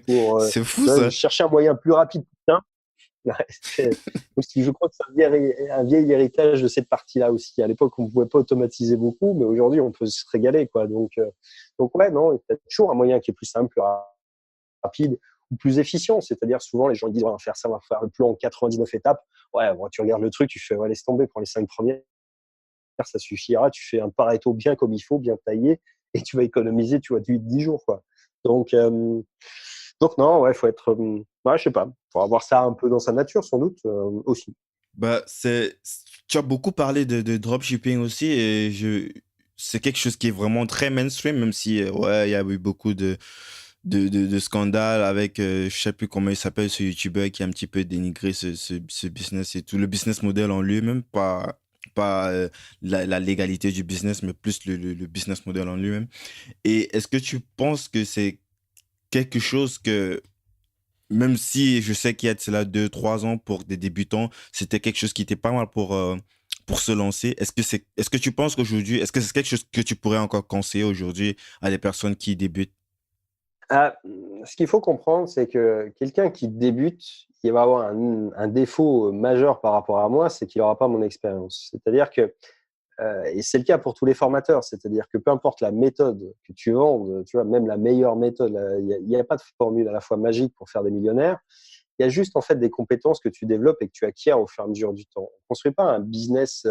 pour C'est fou, tu vois, ça. chercher un moyen plus rapide. Putain. Ouais, je crois que c'est un vieil héritage de cette partie-là aussi. À l'époque, on ne pouvait pas automatiser beaucoup, mais aujourd'hui, on peut se régaler, quoi. Donc ouais, non, il y a toujours un moyen qui est plus simple, plus rapide ou plus efficient. C'est-à-dire, souvent, les gens disent, ouais, on va faire ça, on va faire le plan en 99 étapes. Ouais, bon, tu regardes le truc, tu fais, ouais, laisse tomber, prends les 5 premières, ça suffira. Tu fais un Pareto bien comme il faut, bien taillé, et tu vas économiser, tu vois, 10 jours, quoi. Donc, euh, donc non, ouais, faut être, ouais, je sais pas, faut avoir ça un peu dans sa nature, sans doute, aussi. Bah, tu as beaucoup parlé de dropshipping aussi, et c'est quelque chose qui est vraiment très mainstream, même si, ouais, il y a eu beaucoup de scandale avec, je sais plus comment il s'appelle, ce YouTuber qui a un petit peu dénigré ce business et tout, le business model en lui-même, pas la légalité du business, mais plus le business model en lui-même. Et est-ce que tu penses que c'est quelque chose que, même si je sais qu'il y a de cela 2, 3 ans pour des débutants, c'était quelque chose qui était pas mal pour se lancer. Est-ce que tu penses qu'aujourd'hui, est-ce que c'est quelque chose que tu pourrais encore conseiller aujourd'hui à des personnes qui débutent? Ah, ce qu'il faut comprendre, c'est que quelqu'un qui débute, il va avoir un défaut majeur par rapport à moi, c'est qu'il n'aura pas mon expérience. C'est-à-dire que, et c'est le cas pour tous les formateurs, c'est-à-dire que peu importe la méthode que tu vendes, tu vois, même la meilleure méthode, il y a pas de formule à la fois magique pour faire des millionnaires. Il y a juste en fait des compétences que tu développes et que tu acquiers au fur et à mesure du temps. On ne construit pas un business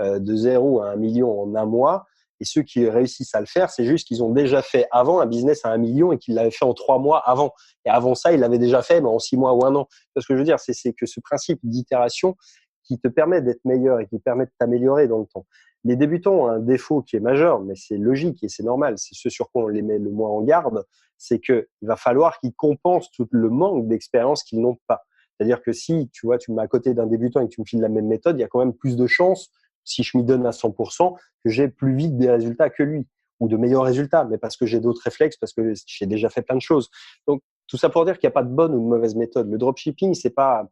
de 0 à 1 million en un mois. Et ceux qui réussissent à le faire, c'est juste qu'ils ont déjà fait avant un business à 1 million et qu'ils l'avaient fait en 3 mois avant. Et avant ça, ils l'avaient déjà fait mais en 6 mois ou un an. Ce que je veux dire, c'est que ce principe d'itération qui te permet d'être meilleur et qui permet de t'améliorer dans le temps. Les débutants ont un défaut qui est majeur, mais c'est logique et c'est normal. C'est ce sur quoi on les met le moins en garde, c'est qu'il va falloir qu'ils compensent tout le manque d'expérience qu'ils n'ont pas. C'est-à-dire que si, tu vois, tu me mets à côté d'un débutant et que tu me files la même méthode, il y a quand même plus de chances, si je m'y donne à 100%, que j'ai plus vite des résultats que lui ou de meilleurs résultats, mais parce que j'ai d'autres réflexes, parce que j'ai déjà fait plein de choses. Donc, tout ça pour dire qu'il n'y a pas de bonne ou de mauvaise méthode. Le dropshipping, c'est pas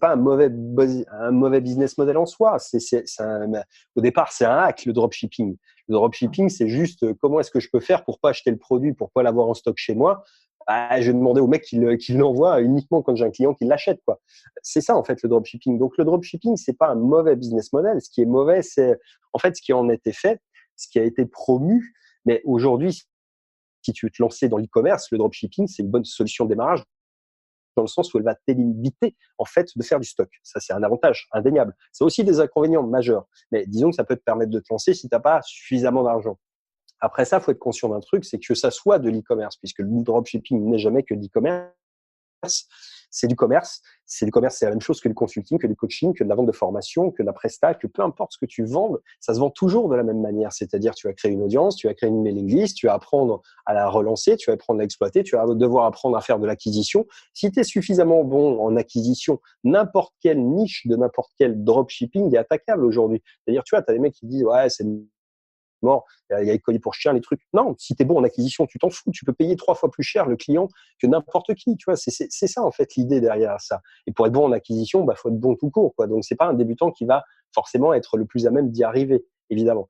un mauvais business model en soi. Au départ, c'est un hack, le dropshipping. Le dropshipping, c'est juste comment est-ce que je peux faire pour pas acheter le produit, pour pas l'avoir en stock chez moi. Je vais demander au mec qu'il l'envoie uniquement quand j'ai un client qui l'achète, quoi. C'est ça, en fait, le dropshipping. Donc, le dropshipping, c'est pas un mauvais business model. Ce qui est mauvais, c'est, en fait, ce qui en a été fait, ce qui a été promu. Mais aujourd'hui, si tu veux te lancer dans l'e-commerce, le dropshipping, c'est une bonne solution de démarrage dans le sens où elle va t'éviter en fait de faire du stock. Ça, c'est un avantage indéniable. C'est aussi des inconvénients majeurs, mais disons que ça peut te permettre de te lancer si tu n'as pas suffisamment d'argent. Après ça, il faut être conscient d'un truc, c'est que ça soit de l'e-commerce, puisque le dropshipping n'est jamais que de l'e-commerce. C'est du commerce. C'est du commerce, c'est la même chose que le consulting, que le coaching, que de la vente de formation, que de la presta, que peu importe ce que tu vends, ça se vend toujours de la même manière. C'est-à-dire, tu vas créer une audience, tu vas créer une mailing list, tu vas apprendre à la relancer, tu vas apprendre à l'exploiter, tu vas devoir apprendre à faire de l'acquisition. Si tu es suffisamment bon en acquisition, n'importe quelle niche de n'importe quel dropshipping est attaquable aujourd'hui. C'est-à-dire, tu vois, tu as des mecs qui disent, ouais, c'est mort, il y a les colis pour chiens, les trucs. Non, si tu es bon en acquisition, tu t'en fous, tu peux payer 3 fois plus cher le client que n'importe qui, tu vois, c'est ça en fait l'idée derrière ça. Et pour être bon en acquisition, faut être bon tout court, quoi. Donc c'est pas un débutant qui va forcément être le plus à même d'y arriver, évidemment.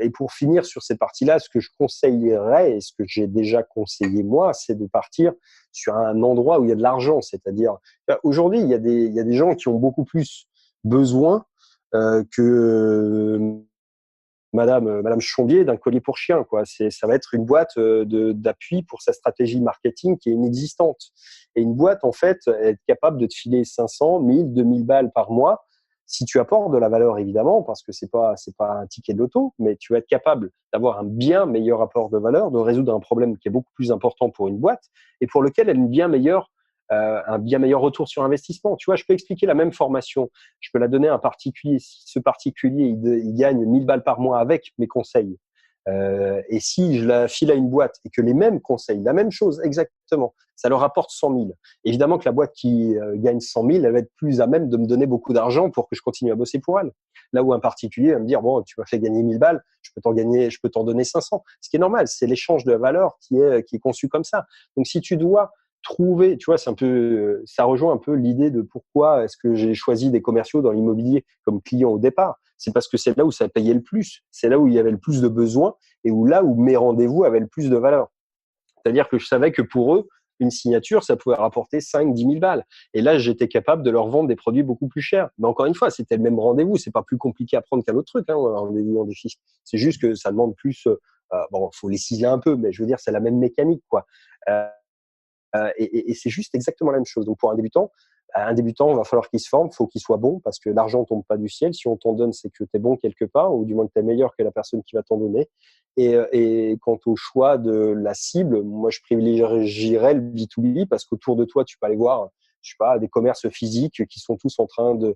Et pour finir sur cette partie-là, ce que je conseillerais et ce que j'ai déjà conseillé moi, c'est de partir sur un endroit où il y a de l'argent. C'est-à-dire, aujourd'hui, il y a des gens qui ont beaucoup plus besoin que Madame Chombier d'un colis pour chien, quoi. Ça va être une boîte d'appui pour sa stratégie marketing qui est inexistante. Et une boîte, en fait, est capable de te filer 500, 1000, 2000 balles par mois si tu apportes de la valeur, évidemment, parce que c'est pas un ticket de loto, mais tu vas être capable d'avoir un bien meilleur apport de valeur, de résoudre un problème qui est beaucoup plus important pour une boîte et pour lequel elle a un bien meilleur retour sur investissement. Tu vois, je peux expliquer la même formation, je peux la donner à un particulier. Si ce particulier, il gagne 1000 balles par mois avec mes conseils, et si je la file à une boîte et que les mêmes conseils, la même chose exactement, ça leur rapporte 100 000. Évidemment que la boîte qui gagne 100 000, elle va être plus à même de me donner beaucoup d'argent pour que je continue à bosser pour elle. Là où un particulier va me dire, bon, tu m'as fait gagner 1000 balles, je peux t'en donner 500. Ce qui est normal, c'est l'échange de valeur qui est conçu comme ça. Donc, si tu dois trouver, tu vois, ça rejoint un peu l'idée de pourquoi est-ce que j'ai choisi des commerciaux dans l'immobilier comme client au départ. C'est parce que c'est là où ça payait le plus, c'est là où il y avait le plus de besoins et là où mes rendez-vous avaient le plus de valeur. C'est-à-dire que je savais que pour eux, une signature, ça pouvait rapporter 5, 10 000 balles. Et là, j'étais capable de leur vendre des produits beaucoup plus chers. Mais encore une fois, c'était le même rendez-vous. C'est pas plus compliqué à prendre qu'un autre truc, hein, un rendez-vous en défi. C'est juste que ça demande plus, faut les ciseler un peu, mais je veux dire, c'est la même mécanique, quoi. Et c'est juste exactement la même chose. Donc, pour un débutant, il va falloir qu'il se forme, il faut qu'il soit bon parce que l'argent ne tombe pas du ciel. Si on t'en donne, c'est que tu es bon quelque part ou du moins que tu es meilleur que la personne qui va t'en donner. Et quant au choix de la cible, moi, je privilégierais le B2B parce qu'autour de toi, tu peux aller voir je sais pas, des commerces physiques qui sont tous en train de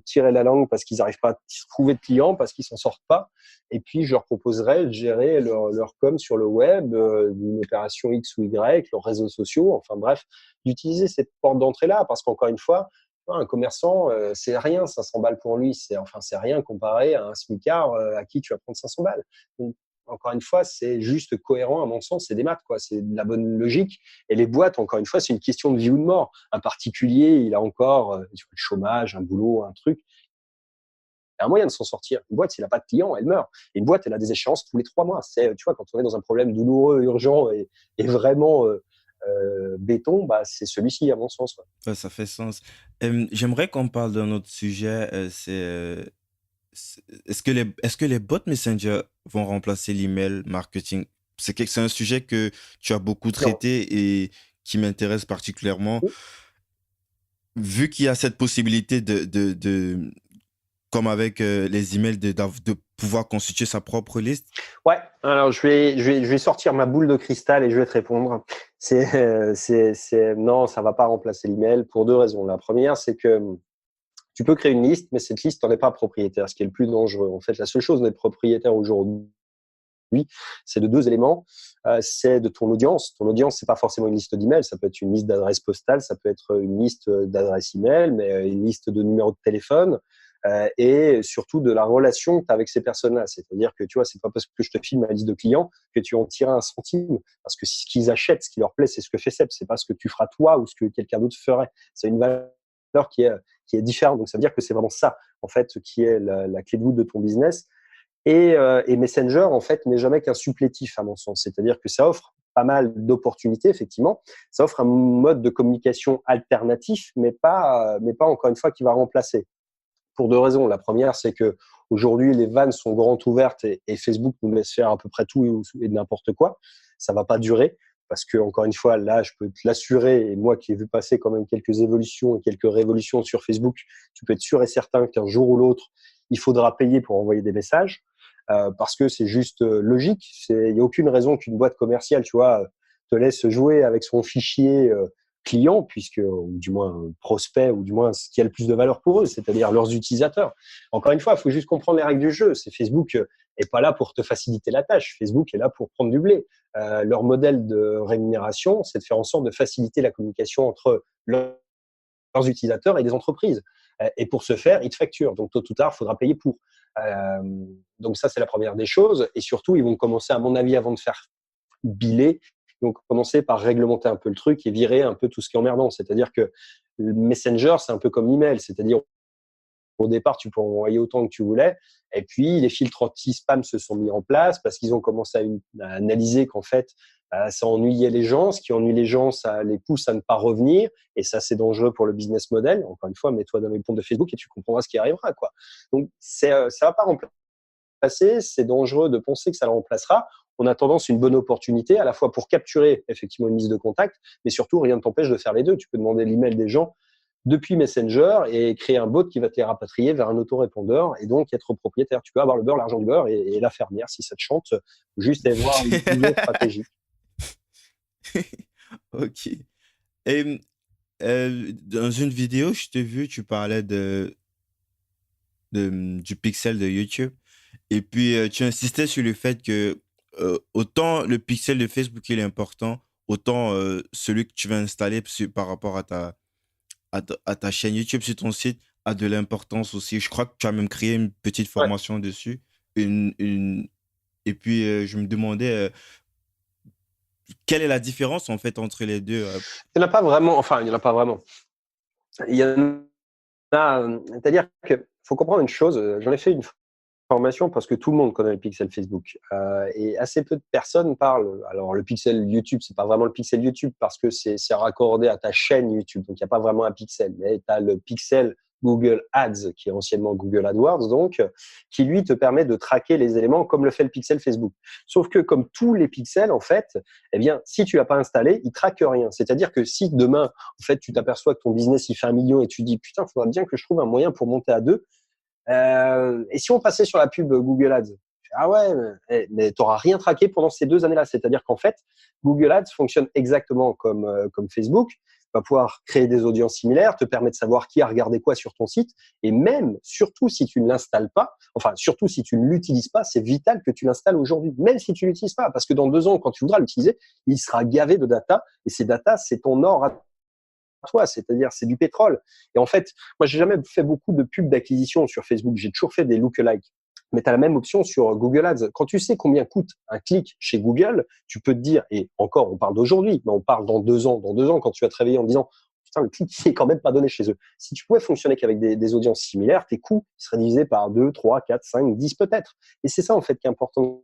tirer la langue parce qu'ils n'arrivent pas à trouver de clients, parce qu'ils s'en sortent pas. Et puis, je leur proposerais de gérer leur com sur le web, d'une opération X ou Y, leurs réseaux sociaux, enfin bref, d'utiliser cette porte d'entrée-là, parce qu'encore une fois, un commerçant, c'est rien, 500 balles pour lui, c'est rien comparé à un smicard à qui tu vas prendre 500 balles. Donc, encore une fois, c'est juste cohérent à mon sens, c'est des maths, quoi, c'est de la bonne logique. Et les boîtes, encore une fois, c'est une question de vie ou de mort. Un particulier, il a encore le chômage, un boulot, un truc. Il y a un moyen de s'en sortir. Une boîte, s'il n'a pas de clients, elle meurt. Et une boîte, elle a des échéances tous les 3 mois. C'est, tu vois, quand on est dans un problème douloureux, urgent et vraiment béton, bah, c'est celui-ci, à mon sens. Ouais. Ouais, ça fait sens. J'aimerais qu'on parle d'un autre sujet. Est-ce que les bots Messenger vont remplacer l'email marketing? C'est un sujet que tu as beaucoup Non. traité et qui m'intéresse particulièrement. Vu qu'il y a cette possibilité comme avec les emails, de pouvoir constituer sa propre liste. Ouais, alors je vais sortir ma boule de cristal et je vais te répondre. Non, ça va pas remplacer l'email pour 2 raisons. La première, c'est que tu peux créer une liste, mais cette liste, t'en es pas propriétaire, ce qui est le plus dangereux. En fait, la seule chose d'être propriétaire aujourd'hui, c'est de 2 éléments. C'est de ton audience. Ton audience, c'est pas forcément une liste d'emails, ça peut être une liste d'adresses postales, ça peut être une liste d'adresses email, mais une liste de numéros de téléphone. Et surtout de la relation que tu as avec ces personnes-là. C'est-à-dire que, tu vois, c'est pas parce que je te filme ma liste de clients que tu en tires un centime. Parce que ce qu'ils achètent, ce qui leur plaît, c'est ce que fait Seb. C'est pas ce que tu feras toi ou ce que quelqu'un d'autre ferait. C'est une valeur qui est différente. Donc, ça veut dire que c'est vraiment ça, en fait, qui est la clé de voûte de ton business. Et Messenger, en fait, n'est jamais qu'un supplétif, à mon sens. C'est-à-dire que ça offre pas mal d'opportunités, effectivement. Ça offre un mode de communication alternatif, mais pas encore une fois, qui va remplacer. Pour 2 raisons. La première, c'est que aujourd'hui, les vannes sont grandes ouvertes et Facebook nous laisse faire à peu près tout et n'importe quoi. Ça va pas durer parce que, encore une fois, là, je peux te l'assurer, et moi qui ai vu passer quand même quelques évolutions et quelques révolutions sur Facebook, tu peux être sûr et certain qu'un jour ou l'autre, il faudra payer pour envoyer des messages parce que c'est juste logique. Il n'y a aucune raison qu'une boîte commerciale, tu vois, te laisse jouer avec son fichier client, puisque, ou du moins prospect, ou du moins ce qui a le plus de valeur pour eux, c'est-à-dire leurs utilisateurs. Encore une fois, il faut juste comprendre les règles du jeu. C'est Facebook est pas là pour te faciliter la tâche. Facebook est là pour prendre du blé. Leur modèle de rémunération, c'est de faire en sorte de faciliter la communication entre leurs utilisateurs et des entreprises. Et pour ce faire, ils te facturent. Donc, tôt ou tard, il faudra payer pour. Donc, ça, c'est la première des choses. Et surtout, ils vont commencer, à mon avis, avant de faire biler, ils vont commencer par réglementer un peu le truc et virer un peu tout ce qui est emmerdant. C'est-à-dire que le Messenger, c'est un peu comme l'email. C'est-à-dire, au départ, tu peux envoyer autant que tu voulais. Et puis, les filtres anti-spam se sont mis en place parce qu'ils ont commencé à analyser qu'en fait, ça ennuyait les gens. Ce qui ennuie les gens, ça les pousse à ne pas revenir. Et ça, c'est dangereux pour le business model. Encore une fois, mets-toi dans les ponts de Facebook et tu comprendras ce qui arrivera, quoi. Donc, ça va pas remplacer. C'est dangereux de penser que ça le remplacera. En attendant, c'est une bonne opportunité à la fois pour capturer effectivement une liste de contacts, mais surtout, rien ne t'empêche de faire les deux. Tu peux demander l'email des gens depuis Messenger et créer un bot qui va te les rapatrier vers un autorépondeur et donc être propriétaire. Tu peux avoir le beurre, l'argent du beurre et la fermière si ça te chante, juste aller voir une vision stratégique. Ok. Et dans une vidéo, je t'ai vu, tu parlais du pixel de YouTube. Et puis, tu insistais sur le fait que autant le pixel de Facebook il est important, autant celui que tu vas installer par rapport à ta chaîne YouTube sur ton site a de l'importance aussi. Je crois que tu as même créé une petite Ouais. formation dessus. Et puis, je me demandais quelle est la différence en fait entre les deux. Il n'y en a pas vraiment. Enfin, il n'y en a pas vraiment. Il y en a. C'est-à-dire qu'il faut comprendre une chose. J'en ai fait une formation parce que tout le monde connaît le pixel Facebook et assez peu de personnes parlent. Alors le pixel YouTube, c'est pas vraiment le pixel YouTube parce que c'est raccordé à ta chaîne YouTube, donc il n'y a pas vraiment un pixel, mais tu as le pixel Google Ads qui est anciennement Google AdWords, donc qui lui te permet de traquer les éléments comme le fait le pixel Facebook. Sauf que comme tous les pixels en fait, eh bien si tu l'as pas installé, il traque rien. C'est-à-dire que si demain en fait tu t'aperçois que ton business il fait 1 million et tu dis putain, il faudrait bien que je trouve un moyen pour monter à 2. Et si on passait sur la pub Google Ads, ah ouais, mais tu n'auras rien traqué pendant ces 2 années-là. C'est-à-dire qu'en fait, Google Ads fonctionne exactement comme Facebook. vas pouvoir créer des audiences similaires, te permettre de savoir qui a regardé quoi sur ton site. Et même, surtout si tu ne l'installes pas, enfin, surtout si tu ne l'utilises pas, c'est vital que tu l'installes aujourd'hui, même si tu ne l'utilises pas. Parce que dans 2 ans, quand tu voudras l'utiliser, il sera gavé de data. Et ces data, c'est ton or à toi, c'est-à-dire c'est du pétrole. Et en fait, moi, j'ai jamais fait beaucoup de pubs d'acquisition sur Facebook. J'ai toujours fait des lookalikes. Mais tu as la même option sur Google Ads. Quand tu sais combien coûte un clic chez Google, tu peux te dire, et encore, on parle d'aujourd'hui, mais on parle dans 2 ans. Dans 2 ans, quand tu vas te réveiller en disant, putain, le clic, il est quand même pas donné chez eux. Si tu pouvais fonctionner qu'avec des audiences similaires, tes coûts seraient divisés par 2, 3, 4, 5, 10 peut-être. Et c'est ça, en fait, qui est important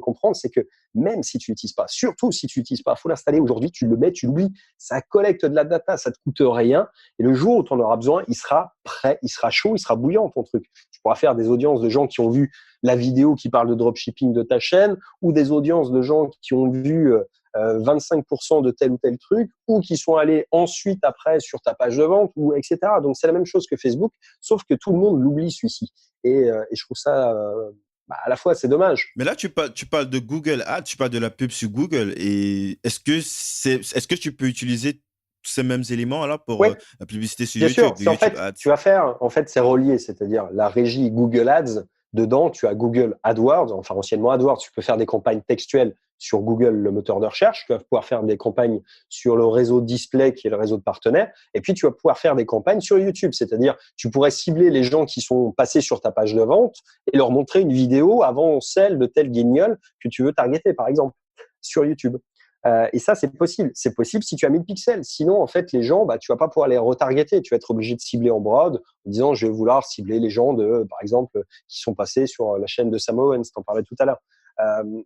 comprendre, c'est que même si tu l'utilises pas, surtout si tu l'utilises pas, faut l'installer aujourd'hui, tu le mets, tu l'oublies, ça collecte de la data, ça te coûte rien, et le jour où tu en auras besoin, il sera prêt, il sera chaud, il sera bouillant ton truc. Tu pourras faire des audiences de gens qui ont vu la vidéo qui parle de dropshipping de ta chaîne, ou des audiences de gens qui ont vu 25% de tel ou tel truc, ou qui sont allés ensuite après sur ta page de vente, ou etc. Donc c'est la même chose que Facebook, sauf que tout le monde l'oublie celui-ci. Et je trouve ça à la fois c'est dommage. Mais là, tu parles de Google Ads, tu parles de la pub sur Google. Et est-ce que tu peux utiliser ces mêmes éléments là pour Oui, la publicité sur bien YouTube, sûr. de C'est en YouTube fait, Ads? tu vas faire, en fait, c'est relié, c'est-à-dire la régie Google Ads. Dedans, tu as Google AdWords, enfin anciennement AdWords. Tu peux faire des campagnes textuelles sur Google, le moteur de recherche. Tu vas pouvoir faire des campagnes sur le réseau Display, qui est le réseau de partenaires. Et puis, tu vas pouvoir faire des campagnes sur YouTube, c'est-à-dire tu pourrais cibler les gens qui sont passés sur ta page de vente et leur montrer une vidéo avant celle de tel guignol que tu veux targeter, par exemple, sur YouTube. Et ça, c'est possible. C'est possible si tu as 1000 pixels. Sinon, en fait, les gens, tu vas pas pouvoir les retargeter. Tu vas être obligé de cibler en broad en disant, je vais vouloir cibler les gens par exemple, qui sont passés sur la chaîne de Sam Owens. T'en parlais tout à l'heure.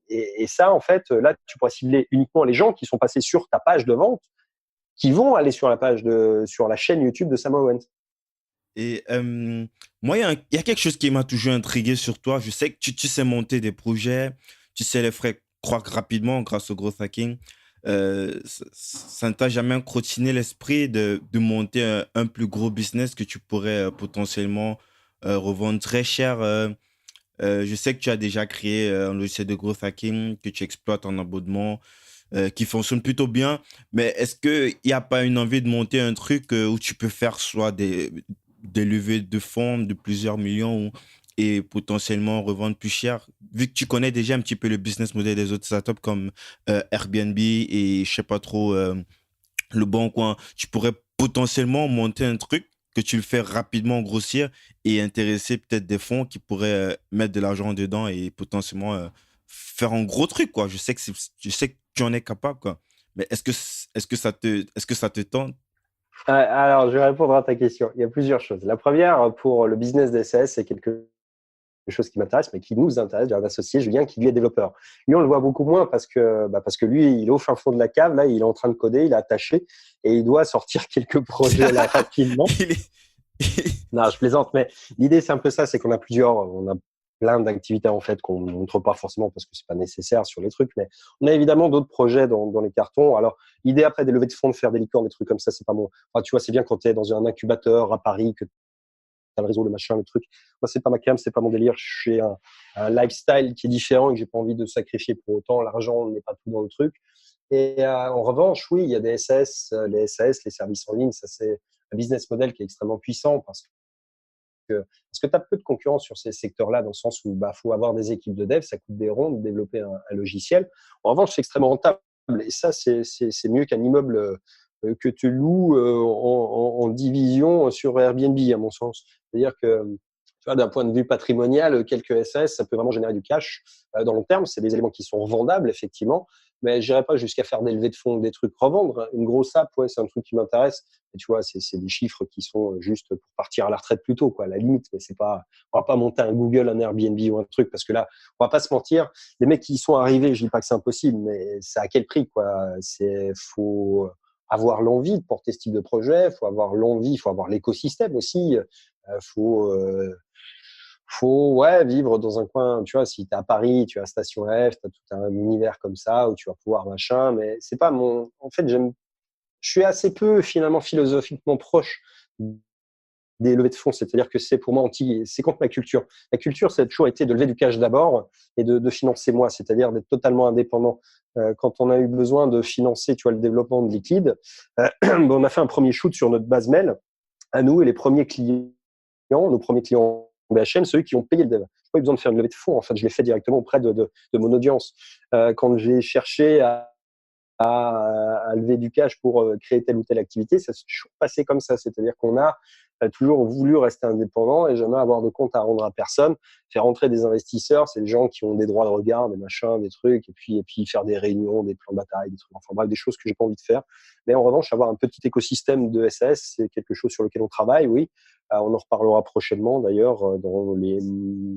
Et ça, en fait, là, tu pourras cibler uniquement les gens qui sont passés sur ta page de vente, qui vont aller sur sur la chaîne YouTube de Sam Owens. Et moi, il y a quelque chose qui m'a toujours intrigué sur toi. Je sais que tu sais monter des projets, tu sais les faire croître rapidement grâce au growth hacking. Ça ne t'a jamais crottiné l'esprit de monter un plus gros business que tu pourrais potentiellement revendre très cher. Je sais que tu as déjà créé un logiciel de growth hacking que tu exploites en abonnement, qui fonctionne plutôt bien. Mais est-ce qu'il n'y a pas une envie de monter un truc où tu peux faire soit des levées de fonds de plusieurs millions et potentiellement revendre plus cher? Vu que tu connais déjà un petit peu le business model des autres startups comme Airbnb et je sais pas trop, Le Bon Coin, tu pourrais potentiellement monter un truc que tu le fais rapidement grossir et intéresser peut-être des fonds qui pourraient mettre de l'argent dedans et potentiellement faire un gros truc, quoi. Je sais que tu en es capable, quoi. Mais est-ce que ça te tente? Alors, je vais répondre à ta question. Il y a plusieurs choses. La première, pour le business d'SS, c'est quelque chose qui m'intéresse, mais qui nous intéresse. J'ai un associé, Julien, qui lui est développeur. Lui, on le voit beaucoup moins parce que lui, il est au fin fond de la cave, là, il est en train de coder, il est attaché et il doit sortir quelques projets là rapidement. Il est- Non, je plaisante, mais l'idée, c'est un peu ça, c'est qu'on a on a plein d'activités en fait qu'on ne montre pas forcément parce que c'est pas nécessaire sur les trucs, mais on a évidemment d'autres projets dans les cartons. Alors, l'idée après des levées de fonds, de faire des licornes, des trucs comme ça, c'est pas mon. Enfin, tu vois, c'est bien quand tu es dans un incubateur à Paris, que tu as le réseau, le machin, le truc. Moi, c'est pas ma cam, c'est pas mon délire. Je suis un lifestyle qui est différent et que j'ai pas envie de sacrifier pour autant. L'argent n'est pas tout dans le truc. Et en revanche, oui, il y a des SS, les SAS, les services en ligne, ça c'est un business model qui est extrêmement puissant parce que tu as peu de concurrence sur ces secteurs-là, dans le sens où faut avoir des équipes de dev, ça coûte des ronds de développer un logiciel. En revanche, c'est extrêmement rentable. Et ça, c'est mieux qu'un immeuble que tu loues en division sur Airbnb, à mon sens. C'est-à-dire que, tu vois, d'un point de vue patrimonial, quelques SS, ça peut vraiment générer du cash dans le long terme. C'est des éléments qui sont revendables, effectivement. Mais je n'irai pas jusqu'à faire des levées de fonds, des trucs revendre. Une grosse app, ouais, c'est un truc qui m'intéresse. Et tu vois, c'est des chiffres qui sont juste pour partir à la retraite plus tôt, quoi, à la limite. Mais c'est pas, on va pas monter un Google, un Airbnb ou un truc, parce que là, on va pas se mentir. Les mecs qui y sont arrivés, je dis pas que c'est impossible, mais c'est à quel prix, quoi. Faut avoir l'envie de porter ce type de projet, faut avoir l'envie, faut avoir l'écosystème aussi. Faut ouais, vivre dans un coin, tu vois, si tu es à Paris, tu as Station F, tu as tout un univers comme ça où tu vas pouvoir machin, mais c'est pas mon. En fait, je suis assez peu finalement philosophiquement proche des levées de fonds. C'est-à-dire que c'est pour moi c'est contre ma culture. La culture, ça a toujours été de lever du cash d'abord et de financer moi, c'est-à-dire d'être totalement indépendant. Quand on a eu besoin de financer, tu vois, le développement de Liquid, on a fait un premier shoot sur notre base mail à nous et les premiers clients, nos premiers clients BHM, ceux qui ont payé le dev. Je n'ai pas eu besoin de faire une levée de fonds. En fait, je l'ai fait directement auprès de mon audience. Quand j'ai cherché à lever du cash pour créer telle ou telle activité, ça s'est toujours passé comme ça. C'est-à-dire qu'on a toujours voulu rester indépendant et jamais avoir de compte à rendre à personne. Faire rentrer des investisseurs, c'est des gens qui ont des droits de regard, des machins, des trucs, et puis faire des réunions, des plans de bataille, des trucs. Enfin bref, des choses que j'ai pas envie de faire. Mais en revanche, avoir un petit écosystème de SAS, c'est quelque chose sur lequel on travaille, oui. On en reparlera prochainement d'ailleurs dans les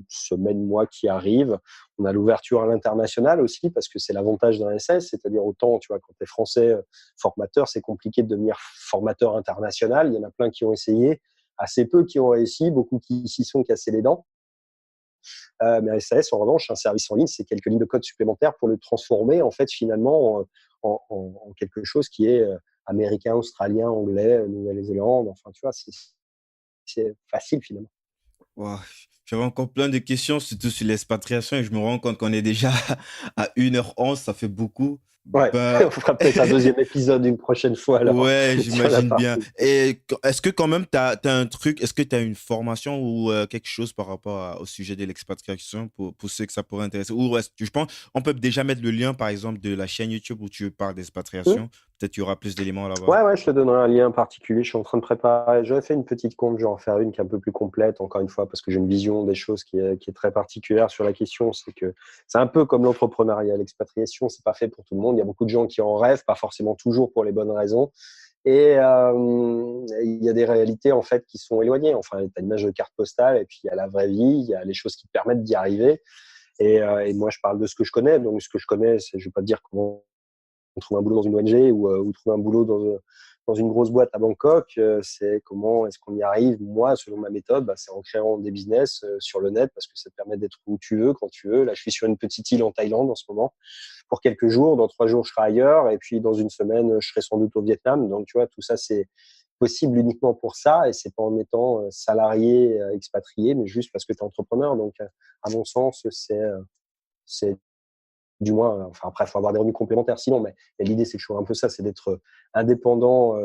semaines, mois qui arrivent. On a l'ouverture à l'international aussi parce que c'est l'avantage d'un SS, c'est-à-dire autant, tu vois, quand tu es français formateur, c'est compliqué de devenir formateur international. Il y en a plein qui ont essayé, assez peu qui ont réussi, beaucoup qui s'y sont cassés les dents. Mais SAS, en revanche, un service en ligne, c'est quelques lignes de code supplémentaires pour le transformer, en fait, finalement, en quelque chose qui est américain, australien, anglais, Nouvelle-Zélande. Enfin, tu vois, c'est facile finalement. Wow. J'avais encore plein de questions, surtout sur l'expatriation, et je me rends compte qu'on est déjà à 1h11, ça fait beaucoup. Ouais, Bah, on fera peut-être un deuxième épisode une prochaine fois alors ouais, sur la j'imagine bien. partie. Et est-ce que quand même, t'as un truc, est-ce que tu as une formation ou quelque chose par rapport au sujet de l'expatriation pour ceux que ça pourrait intéresser? Ou je pense, on peut déjà mettre le lien, par exemple, de la chaîne YouTube où tu parles d'expatriation. Peut-être qu'il y aura plus d'éléments là-bas. Ouais, je te donnerai un lien particulier. Je suis en train de préparer. J'avais fait une petite compte, je vais en faire une qui est un peu plus complète, encore une fois, parce que j'ai une vision des choses qui est très particulière sur la question. C'est que c'est un peu comme l'entrepreneuriat. L'expatriation, c'est pas fait pour tout le monde. Il y a beaucoup de gens qui en rêvent, pas forcément toujours pour les bonnes raisons. Et il y a des réalités en fait qui sont éloignées. Enfin, tu as une image de carte postale et puis il y a la vraie vie, il y a les choses qui te permettent d'y arriver. Et moi, je parle de ce que je connais. Donc, ce que je connais, c'est, je vais pas te dire comment trouver un boulot dans une ONG ou trouver un boulot dans une grosse boîte à Bangkok. C'est comment est-ce qu'on y arrive. Moi, selon ma méthode, c'est en créant des business sur le net parce que ça te permet d'être où tu veux, quand tu veux. Là, je suis sur une petite île en Thaïlande en ce moment pour quelques jours. Dans 3 jours, je serai ailleurs. Et puis, dans une semaine, je serai sans doute au Vietnam. Donc, tu vois, tout ça, c'est possible uniquement pour ça. Et c'est pas en étant salarié, expatrié, mais juste parce que tu es entrepreneur. Donc, à mon sens, c'est du moins, enfin après, il faut avoir des revenus complémentaires sinon, mais l'idée, c'est toujours un peu ça, c'est d'être indépendant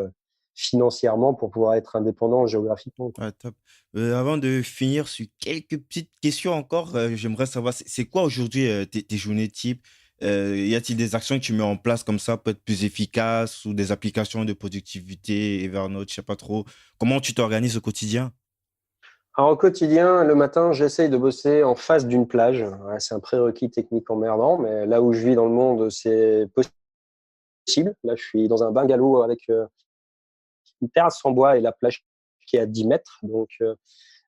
financièrement pour pouvoir être indépendant géographiquement. Ouais, top. Avant de finir sur quelques petites questions encore, j'aimerais savoir, c'est quoi aujourd'hui tes journées type? Y a-t-il des actions que tu mets en place comme ça pour être plus efficace ou des applications de productivité, Evernote, je sais pas trop. Comment tu t'organises au quotidien? Alors, au quotidien, le matin, j'essaye de bosser en face d'une plage. Ouais, c'est un prérequis technique emmerdant, mais là où je vis dans le monde, c'est possible. Là, je suis dans un bungalow avec une terrasse en bois et la plage qui est à 10 mètres. Donc,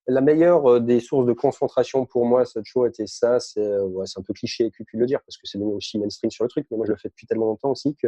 la meilleure des sources de concentration pour moi, ça a toujours été ça. C'est un peu cliché et cucu de le dire parce que c'est devenu aussi mainstream sur le truc, mais moi je le fais depuis tellement longtemps aussi que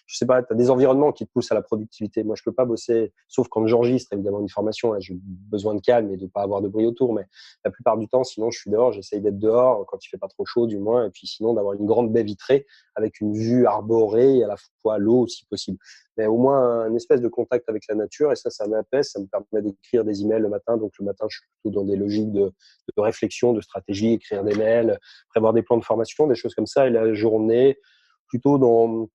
je sais pas, tu as des environnements qui te poussent à la productivité. Moi je peux pas bosser, sauf quand j'enregistre évidemment une formation, là, j'ai besoin de calme et de pas avoir de bruit autour, mais la plupart du temps, sinon je suis dehors, j'essaye d'être dehors quand il fait pas trop chaud du moins, et puis sinon d'avoir une grande baie vitrée avec une vue arborée et à la fois l'eau si possible. Mais au moins un espèce de contact avec la nature et ça m'apaise, ça me permet d'écrire des emails le matin. Donc le matin, je suis plutôt dans des logiques de réflexion, de stratégie, écrire des mails, prévoir des plans de formation, des choses comme ça. Et la journée, plutôt dans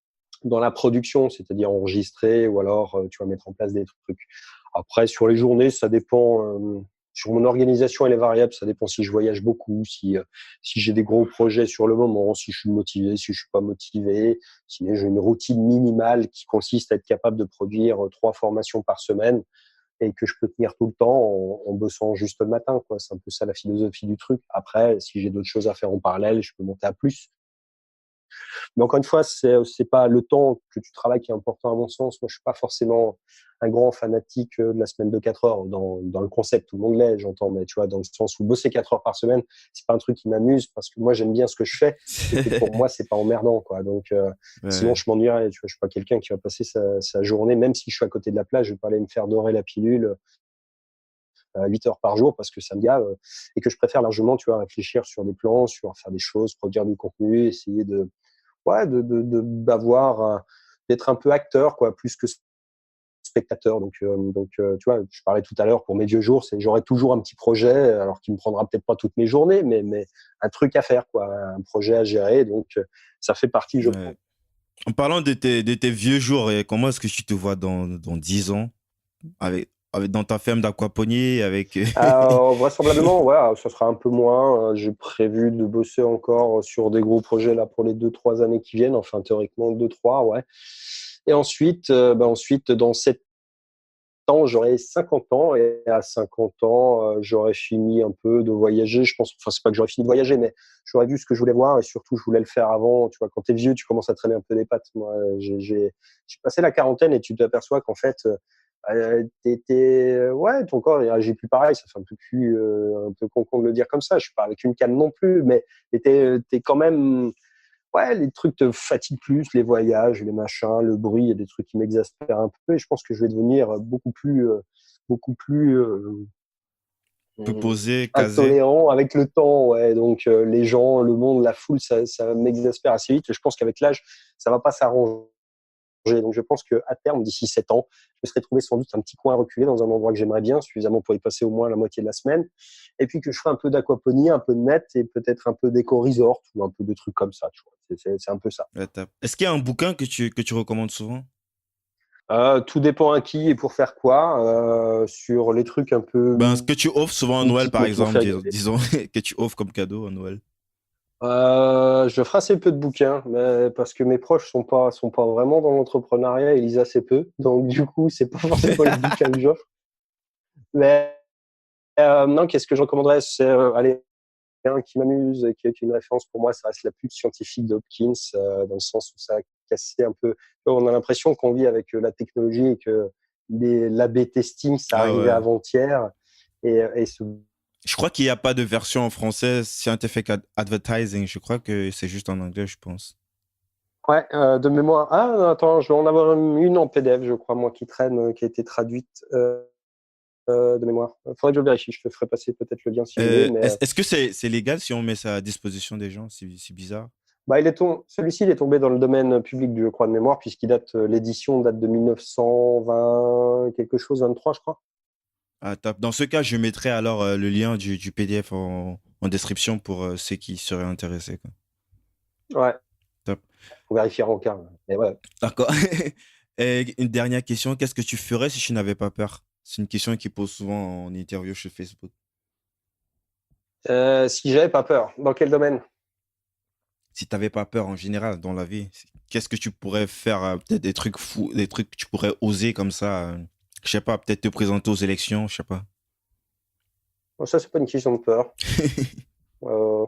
la production, c'est-à-dire enregistrer ou alors tu vas mettre en place des trucs. Après, sur les journées, ça dépend. Sur mon organisation, elle est variable. Ça dépend si je voyage beaucoup, si j'ai des gros projets sur le moment, si je suis motivé, si je suis pas motivé. Si j'ai une routine minimale qui consiste à être capable de produire 3 formations par semaine et que je peux tenir tout le temps en bossant juste le matin, quoi. C'est un peu ça la philosophie du truc. Après, si j'ai d'autres choses à faire en parallèle, je peux monter à plus. Mais encore une fois, c'est pas le temps que tu travailles qui est important à mon sens. Moi, je suis pas forcément un grand fanatique de la semaine de 4 heures dans le concept. Tout le monde l'est, j'entends, mais tu vois, dans le sens où bosser 4 heures par semaine, c'est pas un truc qui m'amuse parce que moi, j'aime bien ce que je fais et que pour moi, c'est pas emmerdant, quoi. Donc, sinon, Ouais. je m'ennuierais. Tu vois, je suis pas quelqu'un qui va passer sa journée, même si je suis à côté de la plage, je vais pas aller me faire dorer la pilule 8 heures par jour parce que ça me gave et que je préfère largement, tu vois, réfléchir sur des plans, sur faire des choses, produire du contenu, essayer d'avoir d'être un peu acteur, quoi, plus que spectateur. Donc, tu vois, je parlais tout à l'heure pour mes vieux jours, j'aurai toujours un petit projet, alors qui me prendra peut-être pas toutes mes journées, mais un truc à faire, quoi, un projet à gérer. Donc, ça fait partie, je pense. Ouais. En parlant de tes vieux jours, comment est-ce que tu te vois dans 10 ans dans ta ferme d'aquaponie avec... Vraisemblablement, ouais, ça sera un peu moins. J'ai prévu de bosser encore sur des gros projets là pour les 2-3 années qui viennent. Enfin, théoriquement 2-3, ouais. Et ensuite, dans 7 ans, j'aurai 50 ans. Et à 50 ans, j'aurai fini un peu de voyager. Je pense, enfin, c'est pas que j'aurais fini de voyager, mais j'aurais vu ce que je voulais voir et surtout, je voulais le faire avant. Tu vois, quand t'es vieux, tu commences à traîner un peu des pattes. Moi, j'ai passé la quarantaine et tu t'aperçois qu'en fait, ouais, ton corps il réagit plus pareil. Ça fait un peu con de le dire comme ça. Je suis pas avec une canne non plus, mais t'es quand même, ouais, les trucs te fatiguent plus, les voyages, les machins, le bruit, il y a des trucs qui m'exaspèrent un peu. Et je pense que je vais devenir beaucoup plus peu posé, casé. intolérant avec le temps. Ouais, donc les gens, le monde, la foule, ça m'exaspère assez vite. Et je pense qu'avec l'âge, ça va pas s'arranger. Donc je pense qu'à terme, d'ici 7 ans, je me serais trouvé sans doute un petit coin reculé dans un endroit que j'aimerais bien, suffisamment pour y passer au moins la moitié de la semaine. Et puis que je ferai un peu d'aquaponie, un peu de net et peut-être un peu d'éco-resort ou un peu de trucs comme ça. Tu vois. C'est un peu ça. Ouais, est-ce qu'il y a un bouquin que tu recommandes souvent? Tout dépend à qui et pour faire quoi. Sur les trucs un peu Ben, ce que tu offres souvent à Noël, mythiques, par mais qui m'ont fait exemple, rigoler. disons, que tu offres comme cadeau à Noël. Je ferai assez peu de bouquins, mais parce que mes proches sont pas vraiment dans l'entrepreneuriat, ils lisent assez peu. Donc du coup, c'est pas forcément les bouquins que j'offre. Mais non, qu'est-ce que je recommanderais? C'est allez, un qui m'amuse, qui est une référence pour moi, ça reste la pub scientifique d'Hopkins, dans le sens où ça a cassé un peu. On a l'impression qu'on vit avec la technologie et que l'A/B testing, ça Ah arrivait ouais. avant-hier. Et Je crois qu'il n'y a pas de version en français, Scientific Advertising. Je crois que c'est juste en anglais, je pense. ouais, de mémoire. Ah, attends, je dois en avoir une en PDF, je crois, moi, qui traîne, qui a été traduite de mémoire. Faudrait que je vérifie. Je te ferai passer peut-être le lien si vous voulez. Mais Est-ce que c'est légal si on met ça à disposition des gens? C'est bizarre. bah, celui-ci, il est tombé dans le domaine public, je crois, de mémoire, puisqu'il l'édition date de 1920, quelque chose, 23, je crois. Ah, top. Dans ce cas, je mettrai alors le lien du PDF en description pour ceux qui seraient intéressés, quoi. Ouais, Top. on vérifiera en cas. Mais ouais. D'accord. Et une dernière question, qu'est-ce que tu ferais si tu n'avais pas peur? C'est une question qui pose souvent en interview sur Facebook. Si j'avais pas peur, dans quel domaine? Si tu n'avais pas peur en général dans la vie, qu'est-ce que tu pourrais faire? Peut-être des trucs fous, des trucs que tu pourrais oser comme ça. Je sais pas, peut-être te présenter aux élections, je sais pas. Bon, ça, c'est pas une question de peur. Euh,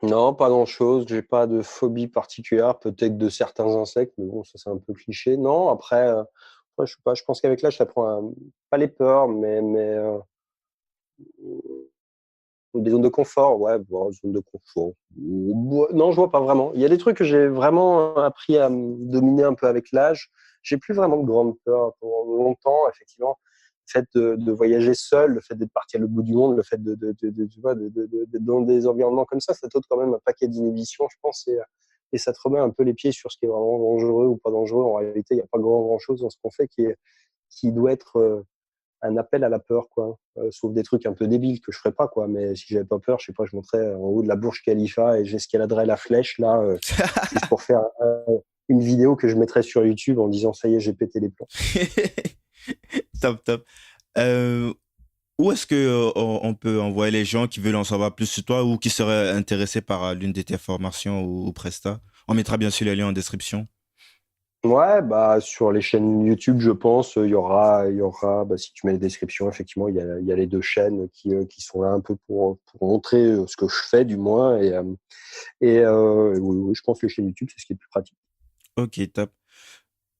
non, pas grand-chose. J'ai pas de phobie particulière, peut-être de certains insectes, mais bon, ça, c'est un peu cliché. Non, après, ouais, je sais pas, je pense qu'avec l'âge, ça prend pas les peurs, mais des zones de confort, ouais, bon, zone de confort. Non, je vois pas vraiment. Il y a des trucs que j'ai vraiment appris à me dominer un peu avec l'âge. J'ai plus vraiment de grande peur. Pendant longtemps, effectivement, le fait de voyager seul, le fait d'être parti à l'autre bout du monde, le fait tu vois, d'être dans des environnements comme ça t'ôte quand même un paquet d'inhibitions, je pense, et ça te remet un peu les pieds sur ce qui est vraiment dangereux ou pas dangereux. En réalité, il n'y a pas grand chose dans ce qu'on fait qui doit être un appel à la peur, quoi. Sauf des trucs un peu débiles que je ferais pas, quoi. Mais si j'avais pas peur, je sais pas, je monterais en haut de la Burj Khalifa et j'escaladerais la flèche, là, juste pour faire une vidéo que je mettrais sur YouTube en disant ça y est, j'ai pété les plombs. Top, top. Euh, Où est-ce que on peut envoyer les gens qui veulent en savoir plus sur toi ou qui seraient intéressés par l'une de tes formations ou Presta? On mettra bien sûr les liens en description. Ouais, bah, sur les chaînes YouTube, je pense, il y aura, bah, si tu mets les descriptions, effectivement, il y a les deux chaînes qui sont là un peu pour montrer ce que je fais, du moins. Oui, oui, je pense que les chaînes YouTube, c'est ce qui est le plus pratique. Ok, top.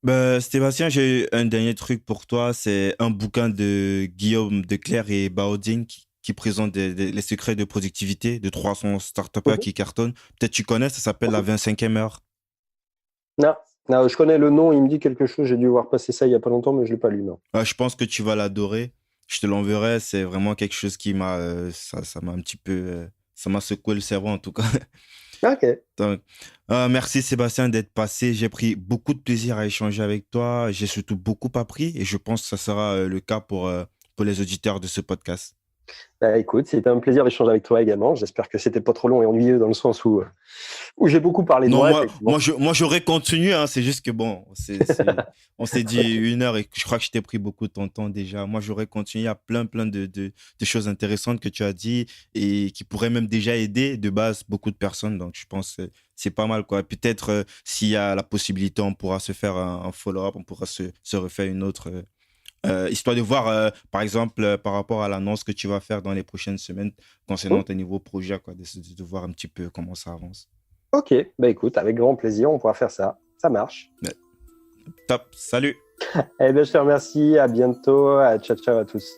Bah, Sébastien, j'ai un dernier truc pour toi. C'est un bouquin de Guillaume Declercq et Baudin qui présente les secrets de productivité de 300 start-upers Mhm. qui cartonnent. Peut-être tu connais, ça s'appelle La 25e heure. Non, non, je connais le nom, il me dit quelque chose, j'ai dû voir passer ça il y a pas longtemps, mais je l'ai pas lu, non. Je pense que tu vas l'adorer. Je te l'enverrai. C'est vraiment quelque chose qui ça m'a un petit peu, ça m'a secoué le cerveau en tout cas. Ok. Donc, merci Sébastien d'être passé. J'ai pris beaucoup de plaisir à échanger avec toi. J'ai surtout beaucoup appris et je pense que ça sera le cas pour les auditeurs de ce podcast. Bah, écoute, c'était un plaisir d'échanger avec toi également. J'espère que c'était pas trop long et ennuyeux dans le sens où j'ai beaucoup parlé de Non, moi, effectivement. moi j'aurais continué. Hein, c'est juste que bon, on s'est dit 1 heure et je crois que je t'ai pris beaucoup de ton temps déjà. Moi, j'aurais continué. Il y a plein de choses intéressantes que tu as dit et qui pourraient même déjà aider de base beaucoup de personnes. Donc, je pense que c'est pas mal, quoi. Peut-être s'il y a la possibilité, on pourra se faire un follow-up, on pourra se refaire une autre. Histoire de voir, par exemple, par rapport à l'annonce que tu vas faire dans les prochaines semaines concernant tes nouveaux projets, quoi, de voir un petit peu comment ça avance. Ok, bah écoute, avec grand plaisir, on pourra faire ça. Ça marche. Ouais. Top, salut. Eh bien, je te remercie. À bientôt. Ciao, ciao à tous.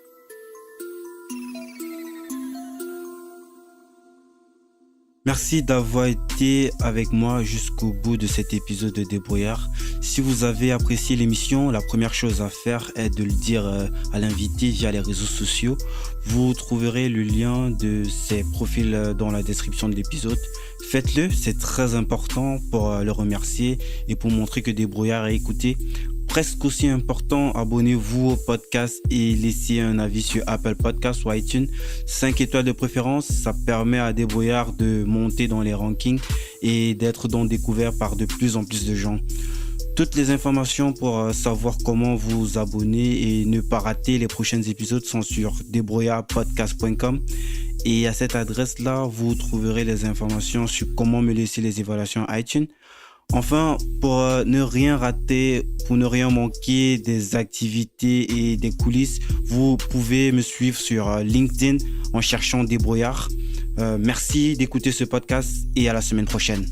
Merci d'avoir été avec moi jusqu'au bout de cet épisode de Débrouillard. Si vous avez apprécié l'émission, la première chose à faire est de le dire à l'invité via les réseaux sociaux. Vous trouverez le lien de ses profils dans la description de l'épisode. Faites-le, c'est très important pour le remercier et pour montrer que Débrouillard est écouté. Presque aussi important, abonnez-vous au podcast et laissez un avis sur Apple Podcasts ou iTunes. 5 étoiles de préférence, ça permet à Débrouillard de monter dans les rankings et d'être donc découvert par de plus en plus de gens. Toutes les informations pour savoir comment vous abonner et ne pas rater les prochains épisodes sont sur débrouillardpodcast.com. Et à cette adresse-là, vous trouverez les informations sur comment me laisser les évaluations iTunes. Enfin, pour ne rien rater, pour ne rien manquer des activités et des coulisses, vous pouvez me suivre sur LinkedIn en cherchant Débrouillard. Merci d'écouter ce podcast et à la semaine prochaine.